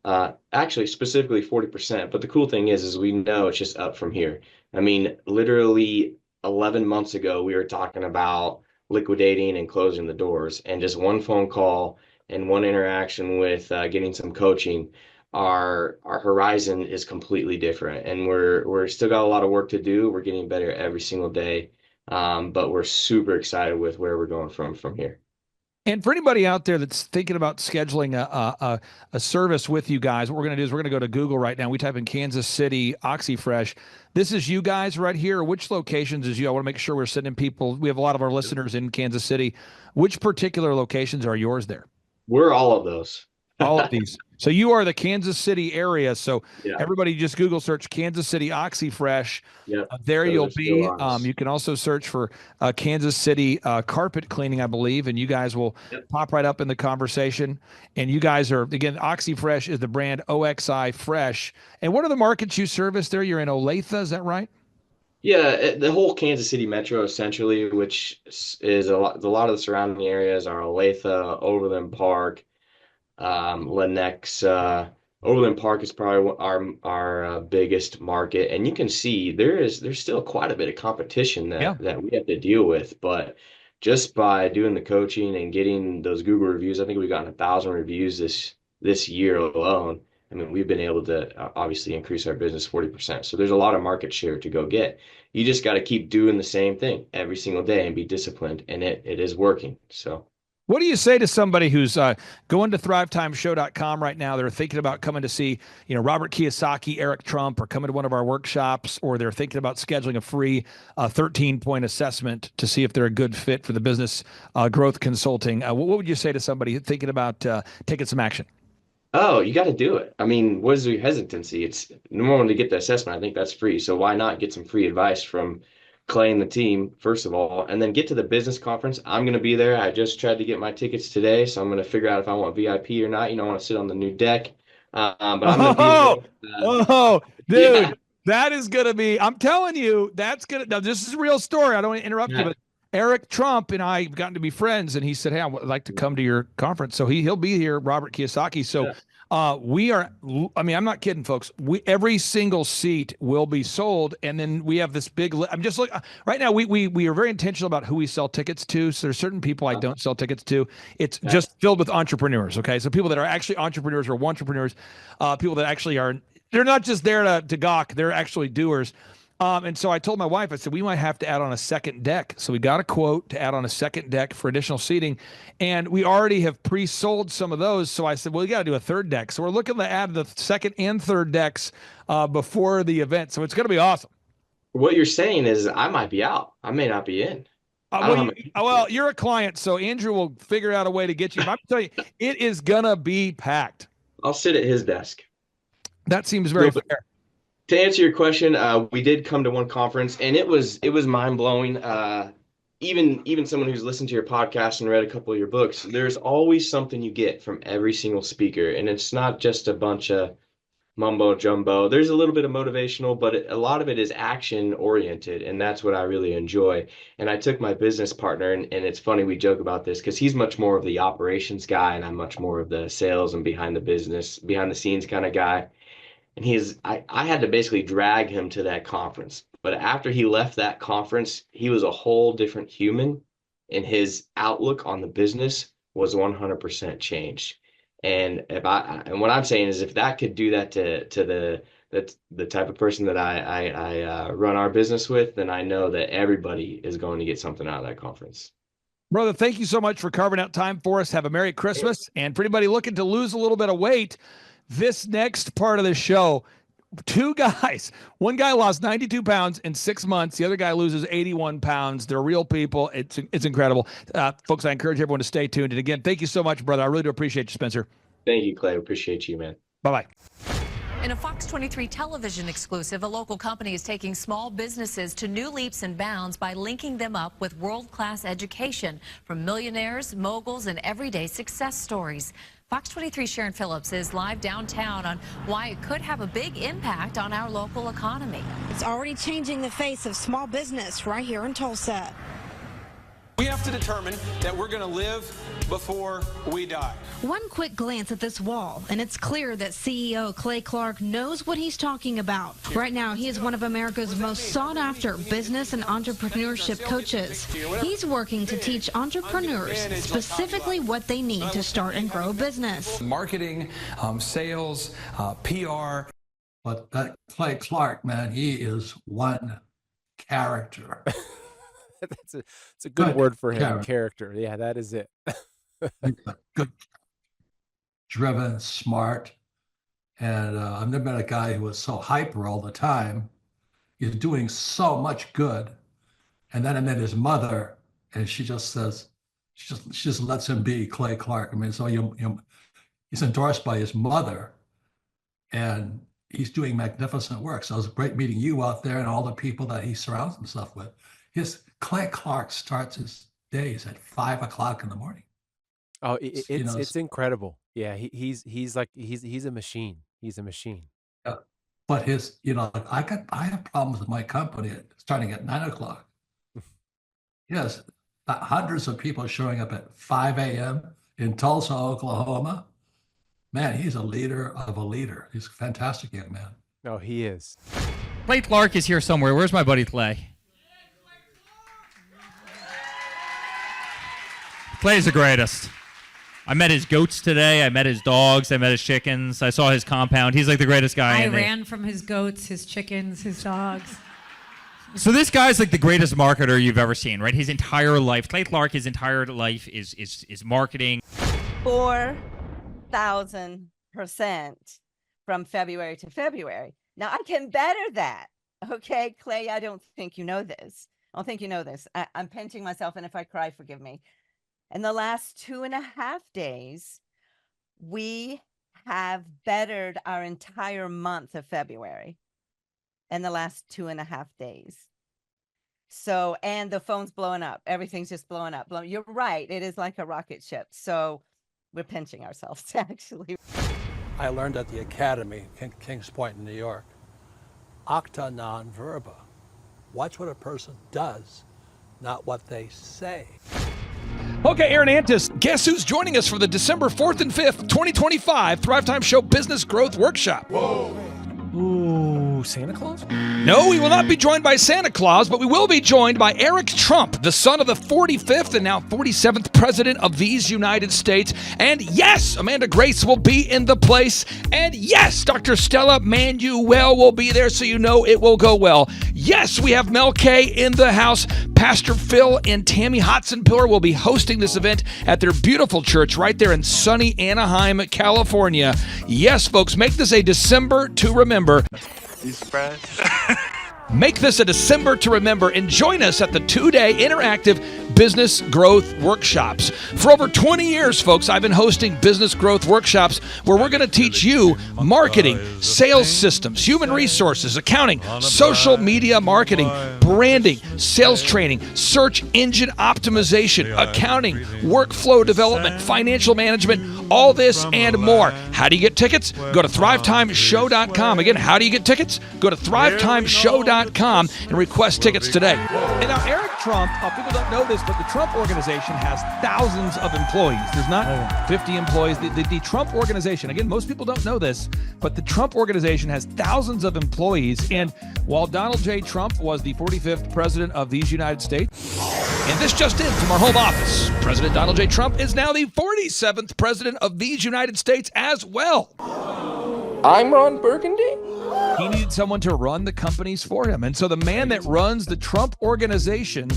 Actually, specifically 40%. But the cool thing is we know it's just up from here. I mean, literally 11 months ago, we were talking about liquidating and closing the doors, and just one phone call and one interaction with getting some coaching, our horizon is completely different, and we're still got a lot of work to do. We're getting better every single day, but we're super excited with where we're going from here. And for anybody out there that's thinking about scheduling a service with you guys, what we're going to do is we're going to go to Google right now. We type in Kansas City OxyFresh. This is you guys right here. Which locations is you? I want to make sure we're sending people. We have a lot of our listeners in Kansas City. Which particular locations are yours there? We're all of those. All of these. So you are the Kansas City area. So Yeah. everybody just Google search Kansas City OxyFresh. Yep. There Those you'll are be. still ours. You can also search for Kansas City carpet cleaning, I believe, and you guys will pop right up in the conversation. And you guys are, again, OxyFresh is the brand OXI Fresh. And what are the markets you service there? You're in Olathe, is that right? Yeah, the whole Kansas City metro essentially, which is a lot of the surrounding areas are Olathe, Overland Park, Lenexa. Overland Park is probably our biggest market, and you can see there's still quite a bit of competition that we have to deal with. But just by doing the coaching and getting those Google reviews, I think we've gotten 1,000 reviews this year alone. I mean, we've been able to obviously increase our business 40%. So there's a lot of market share to go get. You just got to keep doing the same thing every single day and be disciplined, and it is working. So. What do you say to somebody who's going to thrivetimeshow.com right now? They're thinking about coming to see, Robert Kiyosaki, Eric Trump, or coming to one of our workshops, or they're thinking about scheduling a free 13-point assessment to see if they're a good fit for the business growth consulting. What would you say to somebody thinking about taking some action? Oh, you got to do it. I mean, what is your hesitancy? It's normal to get the assessment. I think that's free. So why not get some free advice from Clay and the team, first of all, and then get to the business conference. I'm going to be there. I just tried to get my tickets today, so I'm going to figure out if I want VIP or not. I want to sit on the new deck. But I'm going to be there. Dude, yeah. that is going to be, I'm telling you, that's going to, now this is a real story. I don't want to interrupt you, but Eric Trump and I have gotten to be friends, and he said, hey, I would like to come to your conference. So he'll be here, Robert Kiyosaki. So we are, I'm not kidding, folks. Every single seat will be sold. And then we have this big, I'm just looking right now. We are very intentional about who we sell tickets to. So there's certain people I don't sell tickets to. It's just filled with entrepreneurs. Okay. So people that are actually entrepreneurs or entrepreneurs, people that actually are, they're not just there to gawk. They're actually doers. And so I told my wife, I said, we might have to add on a second deck. So we got a quote to add on a second deck for additional seating. And we already have pre-sold some of those. So I said, well, we got to do a third deck. So we're looking to add the second and third decks before the event. So it's going to be awesome. What you're saying is I might be out. I may not be in. Well, you're a client, so Andrew will figure out a way to get you. I'm telling you, it is going to be packed. I'll sit at his desk. That seems very fair. To answer your question, we did come to one conference, and it was mind blowing. Even someone who's listened to your podcast and read a couple of your books, there's always something you get from every single speaker, and it's not just a bunch of mumbo jumbo. There's a little bit of motivational, but a lot of it is action oriented, and that's what I really enjoy. And I took my business partner, and it's funny we joke about this because he's much more of the operations guy, and I'm much more of the sales and behind the scenes kind of guy. And I had to basically drag him to that conference. But after he left that conference, he was a whole different human, and his outlook on the business was 100% changed. And what I'm saying is, if that could do that to the type of person that I run our business with, then I know that everybody is going to get something out of that conference. Brother, thank you so much for carving out time for us. Have a Merry Christmas. And for anybody looking to lose a little bit of weight, this next part of the show, two guys, one guy lost 92 pounds in 6 months. The other guy loses 81 pounds. They're real people. It's incredible. Folks, I encourage everyone to stay tuned. And again, thank you so much, brother. I really do appreciate you, Spencer. Thank you, Clay. Appreciate you, man. Bye-bye. In a Fox 23 television exclusive, a local company is taking small businesses to new leaps and bounds by linking them up with world-class education from millionaires, moguls, and everyday success stories. Fox 23 Sharon Phillips is live downtown on why it could have a big impact on our local economy. It's already changing the face of small business right here in Tulsa. We have to determine that we're going to live before we die. One quick glance at this wall, and it's clear that CEO Clay Clark knows what he's talking about. Right now, he is one of America's most sought-after business and entrepreneurship coaches. He's working to teach entrepreneurs specifically what they need to start and grow a business. Marketing, sales, PR. But that Clay Clark, man, he is one character. It's a good word for him. Character. Yeah, that is it. Good, driven, smart, and I've never met a guy who was so hyper all the time. He's doing so much good, and then I met his mother, and she just says, she just lets him be Clay Clark. I mean, so he's endorsed by his mother, and he's doing magnificent work. So it was great meeting you out there and all the people that he surrounds himself with. Clay Clark starts his days at 5 o'clock in the morning. Oh, it's incredible. Yeah, he's a machine. He's a machine. Yeah, but I have problems with my company starting at 9 o'clock. Yes, hundreds of people showing up at 5 a.m. in Tulsa, Oklahoma. Man, he's a leader of a leader. He's a fantastic young man. Oh, he is. Clay Clark is here somewhere. Where's my buddy Clay? Clay's the greatest. I met his goats today. I met his dogs. I met his chickens. I saw his compound. He's like the greatest guy. I ran from his goats, his chickens, his dogs. So this guy's like the greatest marketer you've ever seen, right? His entire life, Clay Clark, his entire life is marketing. 4,000% from February to February. Now I can better that. Okay, Clay, I don't think you know this. I don't think you know this. I'm pinching myself, and if I cry, forgive me. In the last 2.5 days, we have bettered our entire month of February in the last 2.5 days. So, and the phone's blowing up. Everything's just blowing up. You're right. It is like a rocket ship. So we're pinching ourselves, actually. I learned at the Academy, Kings Point in New York, acta non verba. Watch what a person does, not what they say. Okay, Aaron Antis, guess who's joining us for the December 4th and 5th, 2025 Thrivetime Show Business Growth Workshop? Whoa. Ooh, Santa Claus? No, we will not be joined by Santa Claus, but we will be joined by Eric Trump, the son of the 45th and now 47th President of these United States. And yes, Amanda Grace will be in the place. And yes, Dr. Stella Manuel will be there, so you know it will go well. Yes, we have Mel K in the house. Pastor Phil and Tammy Hotson-Pillar will be hosting this event at their beautiful church right there in sunny Anaheim, California. Yes, folks, make this a December to remember. You surprised? Make this a December to remember and join us at the 2-day interactive business growth workshops. For over 20 years, folks, I've been hosting business growth workshops where we're going to teach you marketing, sales systems, human resources, accounting, social media marketing, branding, sales training, search engine optimization, accounting, workflow development, financial management, all this and more. How do you get tickets? Go to thrivetimeshow.com. Again, how do you get tickets? Go to thrivetimeshow.com and request tickets today. And now Eric Trump, people don't know this, but the Trump organization has thousands of employees. There's not 50 employees. The Trump organization, again, most people don't know this, but the Trump organization has thousands of employees. And while Donald J. Trump was the 45th president of these United States, and this just in from our home office, President Donald J. Trump is now the 47th president of these United States as well. I'm Ron Burgundy? He needed someone to run the companies for him. And so the man that runs the Trump organization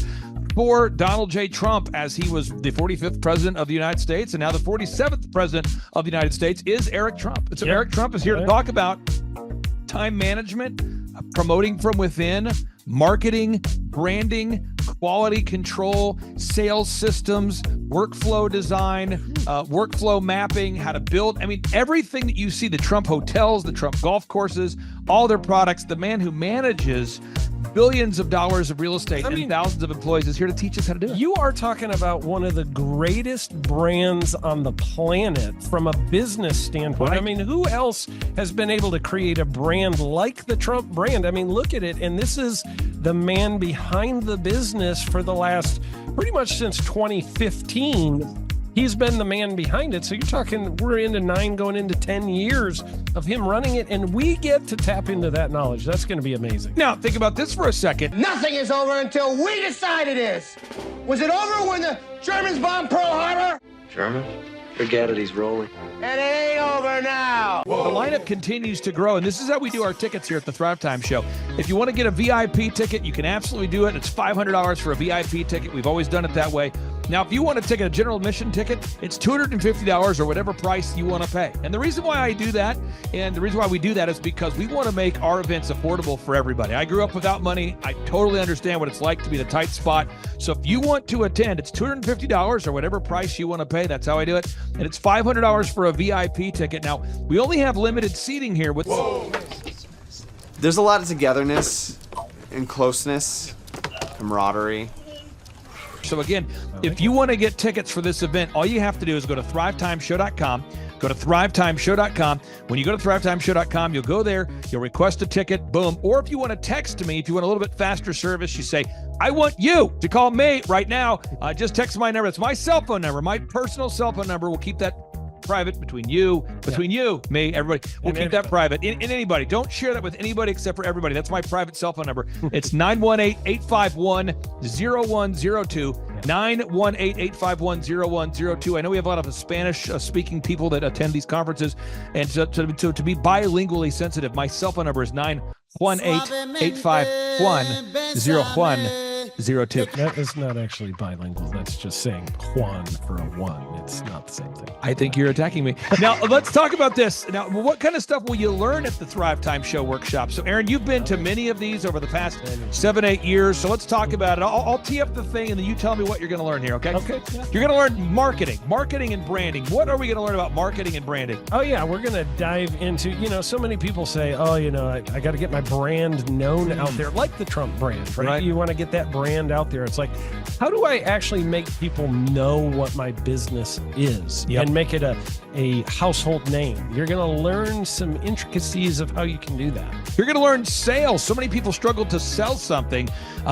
for Donald J. Trump, as he was the 45th president of the United States and now the 47th president of the United States, is Eric Trump. And so Eric Trump is here to talk about time management, promoting from within, marketing, branding, quality control, sales systems, workflow design, workflow mapping, how to build. I mean, everything that you see, the Trump hotels, the Trump golf courses, all their products, the man who manages billions of dollars of real estate and thousands of employees is here to teach us how to do it. You are talking about one of the greatest brands on the planet from a business standpoint. Right. I mean, who else has been able to create a brand like the Trump brand? I mean, look at it. And this is the man behind the business for the last pretty much since 2015. He's been the man behind it. So you're talking, we're into 9 going into 10 years of him running it, and we get to tap into that knowledge. That's going to be amazing. Now, think about this for a second. Nothing is over until we decide it is. Was it over when the Germans bombed Pearl Harbor? German? Forget it, he's rolling. It ain't over now. The lineup continues to grow, and this is how we do our tickets here at the Thrivetime Show. If you want to get a VIP ticket, you can absolutely do it. It's $500 for a VIP ticket. We've always done it that way. Now, if you want to take a general admission ticket, it's $250 or whatever price you want to pay. And the reason why I do that, and the reason why we do that is because we want to make our events affordable for everybody. I grew up without money. I totally understand what it's like to be in a tight spot. So if you want to attend, it's $250 or whatever price you want to pay. That's how I do it. And it's $500 for a VIP ticket. Now, we only have limited seating here with... Whoa. There's a lot of togetherness and closeness, camaraderie. So again, if you want to get tickets for this event, all you have to do is go to thrivetimeshow.com. Go to thrivetimeshow.com. When you go to thrivetimeshow.com, you'll go there, you'll request a ticket, boom. Or if you want to text me, if you want a little bit faster service, you say, I want you to call me right now. Just text my number. It's my cell phone number, my personal cell phone number. We'll keep that private between you, me, everybody. We'll keep that private. And anybody. Don't share that with anybody except for everybody. That's my private cell phone number. It's 918-851-0102. 918-851-0102. I know we have a lot of Spanish-speaking people that attend these conferences. And so to be bilingually sensitive, my cell phone number is 1-885-1-0102. That is not actually bilingual. That's just saying Juan for a one. It's not the same thing. I think you're attacking me. Now, let's talk about this. Now, what kind of stuff will you learn at the Thrivetime Show workshop? So, Aaron, you've been to many of these over the past 7-8 years. So let's talk about it. I'll tee up the thing, and then you tell me what you're going to learn here, okay? Okay. You're going to learn marketing and branding. What are we going to learn about marketing and branding? Oh, yeah. We're going to dive into, so many people say, I got to get my brand known out there, like the Trump brand, right? You want to get that brand out there. It's like, how do I actually make people know what my business is and make it a household name? You're going to learn some intricacies of how you can do that. You're going to learn sales. So many people struggle to sell something.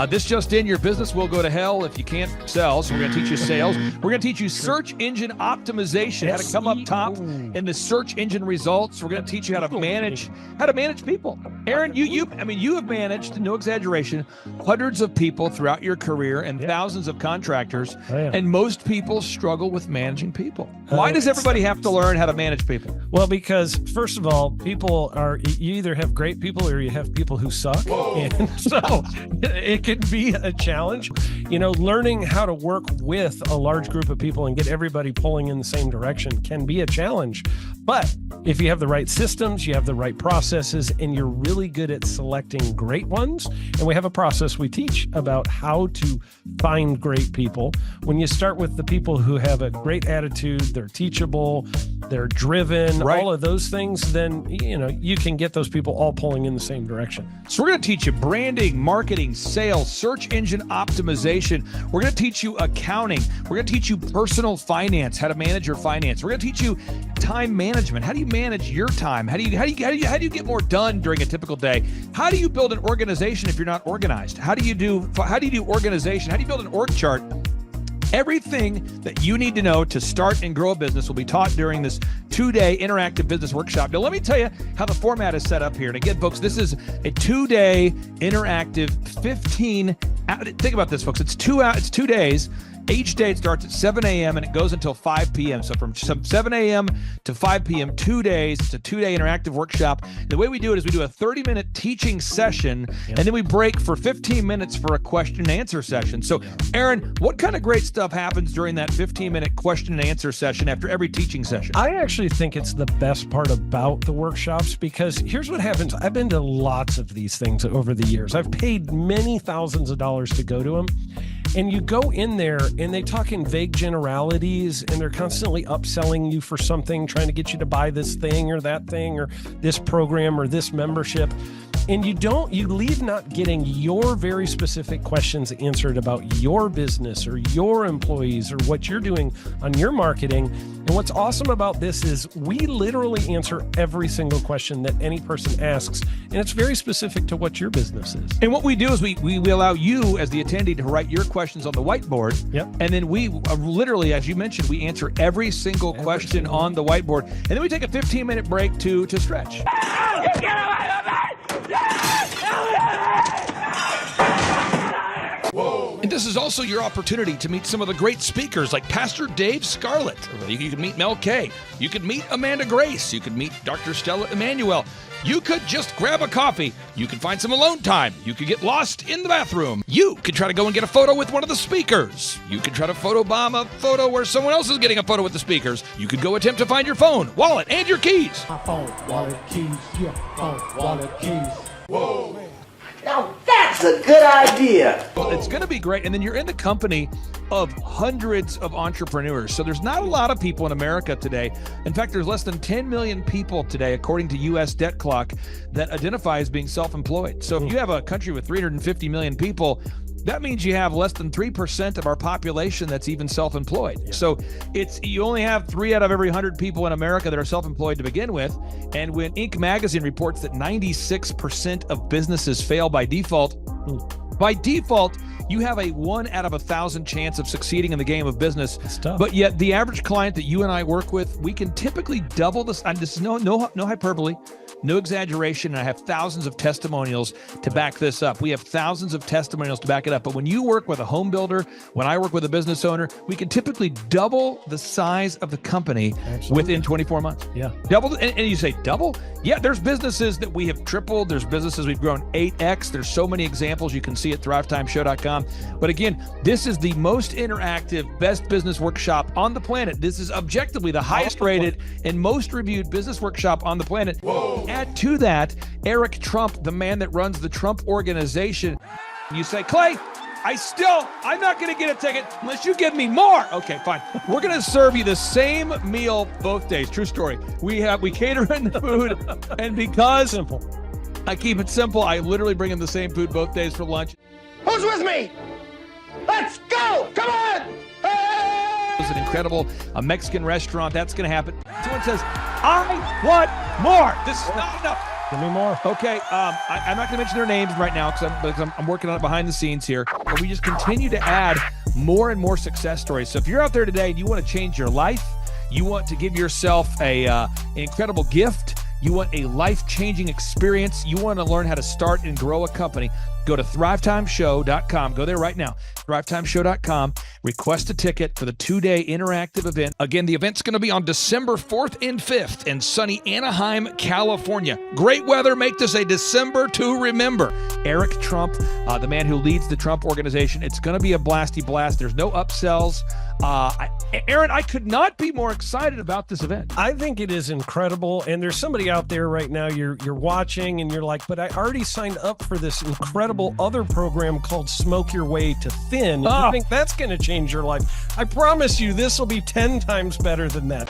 This just in, your business will go to hell if you can't sell. So we're going to teach you sales. We're going to teach you search engine optimization, how to come up top in the search engine results. We're going to teach you how to manage people. Aaron, you have managed, no exaggeration, hundreds of people throughout your career and thousands of contractors. And most people struggle with managing people. Why does everybody have to learn how to manage people? Well, because first of all, you either have great people or you have people who suck. And so it can be a challenge. Learning how to work with a large group of people and get everybody pulling in the same direction can be a challenge. But if you have the right systems, you have the right processes, and you're really good at selecting great ones, and we have a process we teach about how to find great people. When you start with the people who have a great attitude, they're teachable, they're driven, all of those things, then, you can get those people all pulling in the same direction. So we're going to teach you branding, marketing, sales, search engine optimization. We're going to teach you accounting. We're going to teach you personal finance, how to manage your finance. We're going to teach you time management. How do you manage your time? How do you get more done during a typical day? How do you build an organization if you're not organized? How do you do organization? How do you build an org chart? Everything that you need to know to start and grow a business will be taught during this 2-day interactive business workshop. Now, let me tell you how the format is set up here. And again, folks, this is a 2-day interactive 15. Think about this, folks. It's 2 days. Each day it starts at 7 a.m. and it goes until 5 p.m. So from 7 a.m. to 5 p.m., 2 days. It's a 2-day interactive workshop. The way we do it is we do a 30-minute teaching session, and then we break for 15 minutes for a question and answer session. So, Aaron, what kind of great stuff happens during that 15-minute question and answer session after every teaching session? I actually think it's the best part about the workshops, because here's what happens. I've been to lots of these things over the years. I've paid many thousands of dollars to go to them. And you go in there and they talk in vague generalities, and they're constantly upselling you for something, trying to get you to buy this thing or that thing or this program or this membership. And you leave not getting your very specific questions answered about your business or your employees or what you're doing on your marketing. And what's awesome about this is we literally answer every single question that any person asks, and it's very specific to what your business is. And what we do is we allow you as the attendee to write your questions on the whiteboard. And then we literally, as you mentioned, we answer every single question on the whiteboard. And then we take a 15-minute break to stretch. And this is also your opportunity to meet some of the great speakers like Pastor Dave Scarlett. You could meet Mel Kay. You could meet Amanda Grace. You could meet Dr. Stella Emanuel. You could just grab a coffee. You could find some alone time. You could get lost in the bathroom. You could try to go and get a photo with one of the speakers. You could try to photobomb a photo where someone else is getting a photo with the speakers. You could go attempt to find your phone, wallet, and your keys. My phone, wallet, keys, your phone, wallet, keys. Whoa. Now that's a good idea. Well, it's going to be great. And then you're in the company of hundreds of entrepreneurs. So there's not a lot of people in America today. In fact, there's less than 10 million people today, according to U.S. Debt Clock, that identify as being self-employed. So if you have a country with 350 million people, that means you have less than 3% of our population that's even self-employed. So you only have 3 out of every 100 people in America that are self-employed to begin with. And when Inc. magazine reports that 96% of businesses fail by default, you have a 1 out of 1,000 chance of succeeding in the game of business. But yet the average client that you and I work with, we can typically double this. And this is no hyperbole. No exaggeration, and I have thousands of testimonials to back this up. We have thousands of testimonials to back it up. But when you work with a home builder, when I work with a business owner, we can typically double the size of the company within 24 months. Yeah. Double, and you say double? Yeah, there's businesses that we have tripled. There's businesses we've grown 8x. There's so many examples you can see at thrivetimeshow.com. But again, this is the most interactive, best business workshop on the planet. This is objectively the highest rated and most reviewed business workshop on the planet. Whoa. Add to that, Eric Trump, the man that runs the Trump Organization. You say, Clay, I'm not going to get a ticket unless you give me more. Okay, fine. We're going to serve you the same meal both days. True story. We cater in the food, and because I keep it simple, I literally bring in the same food both days for lunch. Who's with me? Let's go! Come on! It was an incredible Mexican restaurant. That's going to happen. Someone says, I want more. This is not enough. Give me more. Okay, I'm not going to mention their names right now because I'm working on it behind the scenes here. But we just continue to add more and more success stories. So if you're out there today and you want to change your life, you want to give yourself an incredible gift, you want a life-changing experience, you want to learn how to start and grow a company, go to thrivetimeshow.com. Go there right now. thrivetimeshow.com. Request a ticket for the 2-day interactive event. Again, the event's going to be on December 4th and 5th in sunny Anaheim, California. Great weather. Make this a December to remember. Eric Trump, the man who leads the Trump Organization. It's going to be a blasty blast. There's no upsells. Aaron, I could not be more excited about this event. I think it is incredible. And there's somebody out there right now, you're watching and you're like, but I already signed up for this incredible other program called Smoke Your Way to Thin. You think that's going to change your life? I promise you this will be 10 times better than that.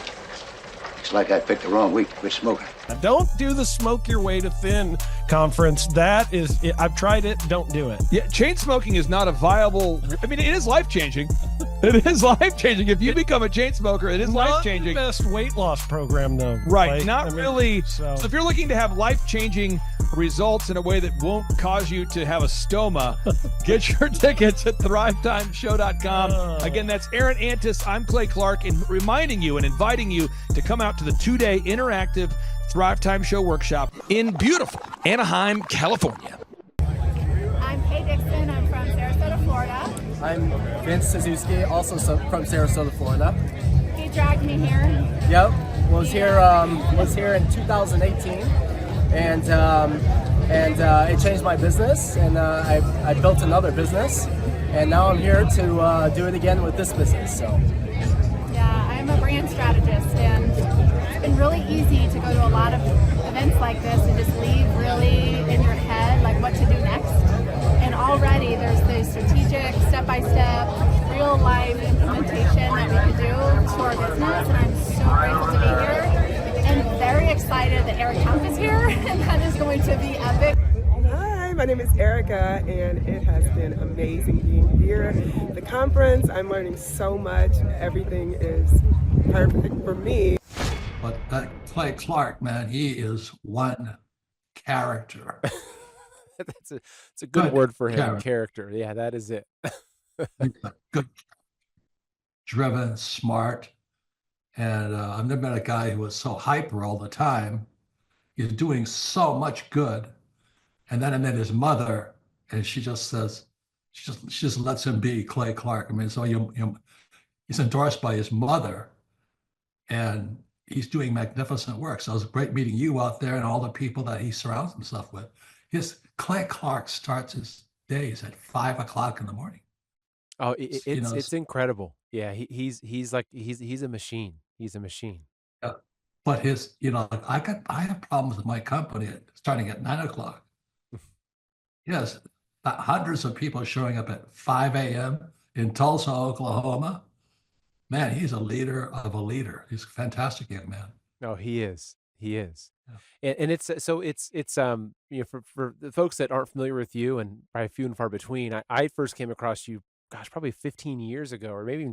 Looks like I picked the wrong week to quit smoking. Now, don't do the Smoke Your Way to Thin conference. I've tried it. Don't do it. Yeah, chain smoking is not a viable. I mean, it is life-changing. It is life-changing. If you become a chain smoker, it is life-changing. Not the best weight loss program, though. Right. Really. So if you're looking to have life-changing results in a way that won't cause you to have a stoma, get your tickets at thrivetimeshow.com. Again, that's Aaron Antis. I'm Clay Clark, and reminding you and inviting you to come out to the 2-day interactive Thrive Time Show workshop in beautiful Anaheim, California. I'm Kay Dixon. I'm from Sarasota, Florida. I'm Vince Suzuki, also from Sarasota, Florida. He dragged me here. Yep, was here in 2018, and it changed my business, and I built another business, and now I'm here to do it again with this business. So. Yeah, I'm a brand strategist, and it's been really easy to go to a lot of events like this and just leave really in your head like what to do next. And already there's the strategic, step-by-step, real-life implementation that we can do to our business, and I'm so grateful to be here and very excited that Eric Trump is here, and that is going to be epic. Hi, my name is Erica, and it has been amazing being here. The conference, I'm learning so much. Everything is perfect for me. But that Clay Clark, man, he is one character. It's a good word for him. Character. Yeah, that is it. Good, driven, smart. And I've never met a guy who was so hyper all the time. He's doing so much good. And then I met his mother, and she just says, she just lets him be Clay Clark. I mean, so he's endorsed by his mother, and he's doing magnificent work. So it was great meeting you out there and all the people that he surrounds himself with. Clay Clark starts his days at 5 o'clock in the morning. Oh, it's incredible. Yeah, he's a machine. He's a machine. Yeah. But I have problems with my company starting at 9 o'clock. Yes, hundreds of people showing up at 5 a.m. in Tulsa, Oklahoma. Man, he's a leader of a leader. He's a fantastic young man. No, he is. He is. Yeah. And it's for the folks that aren't familiar with you, and probably few and far between, I first came across you, gosh, probably 15 years ago, or maybe even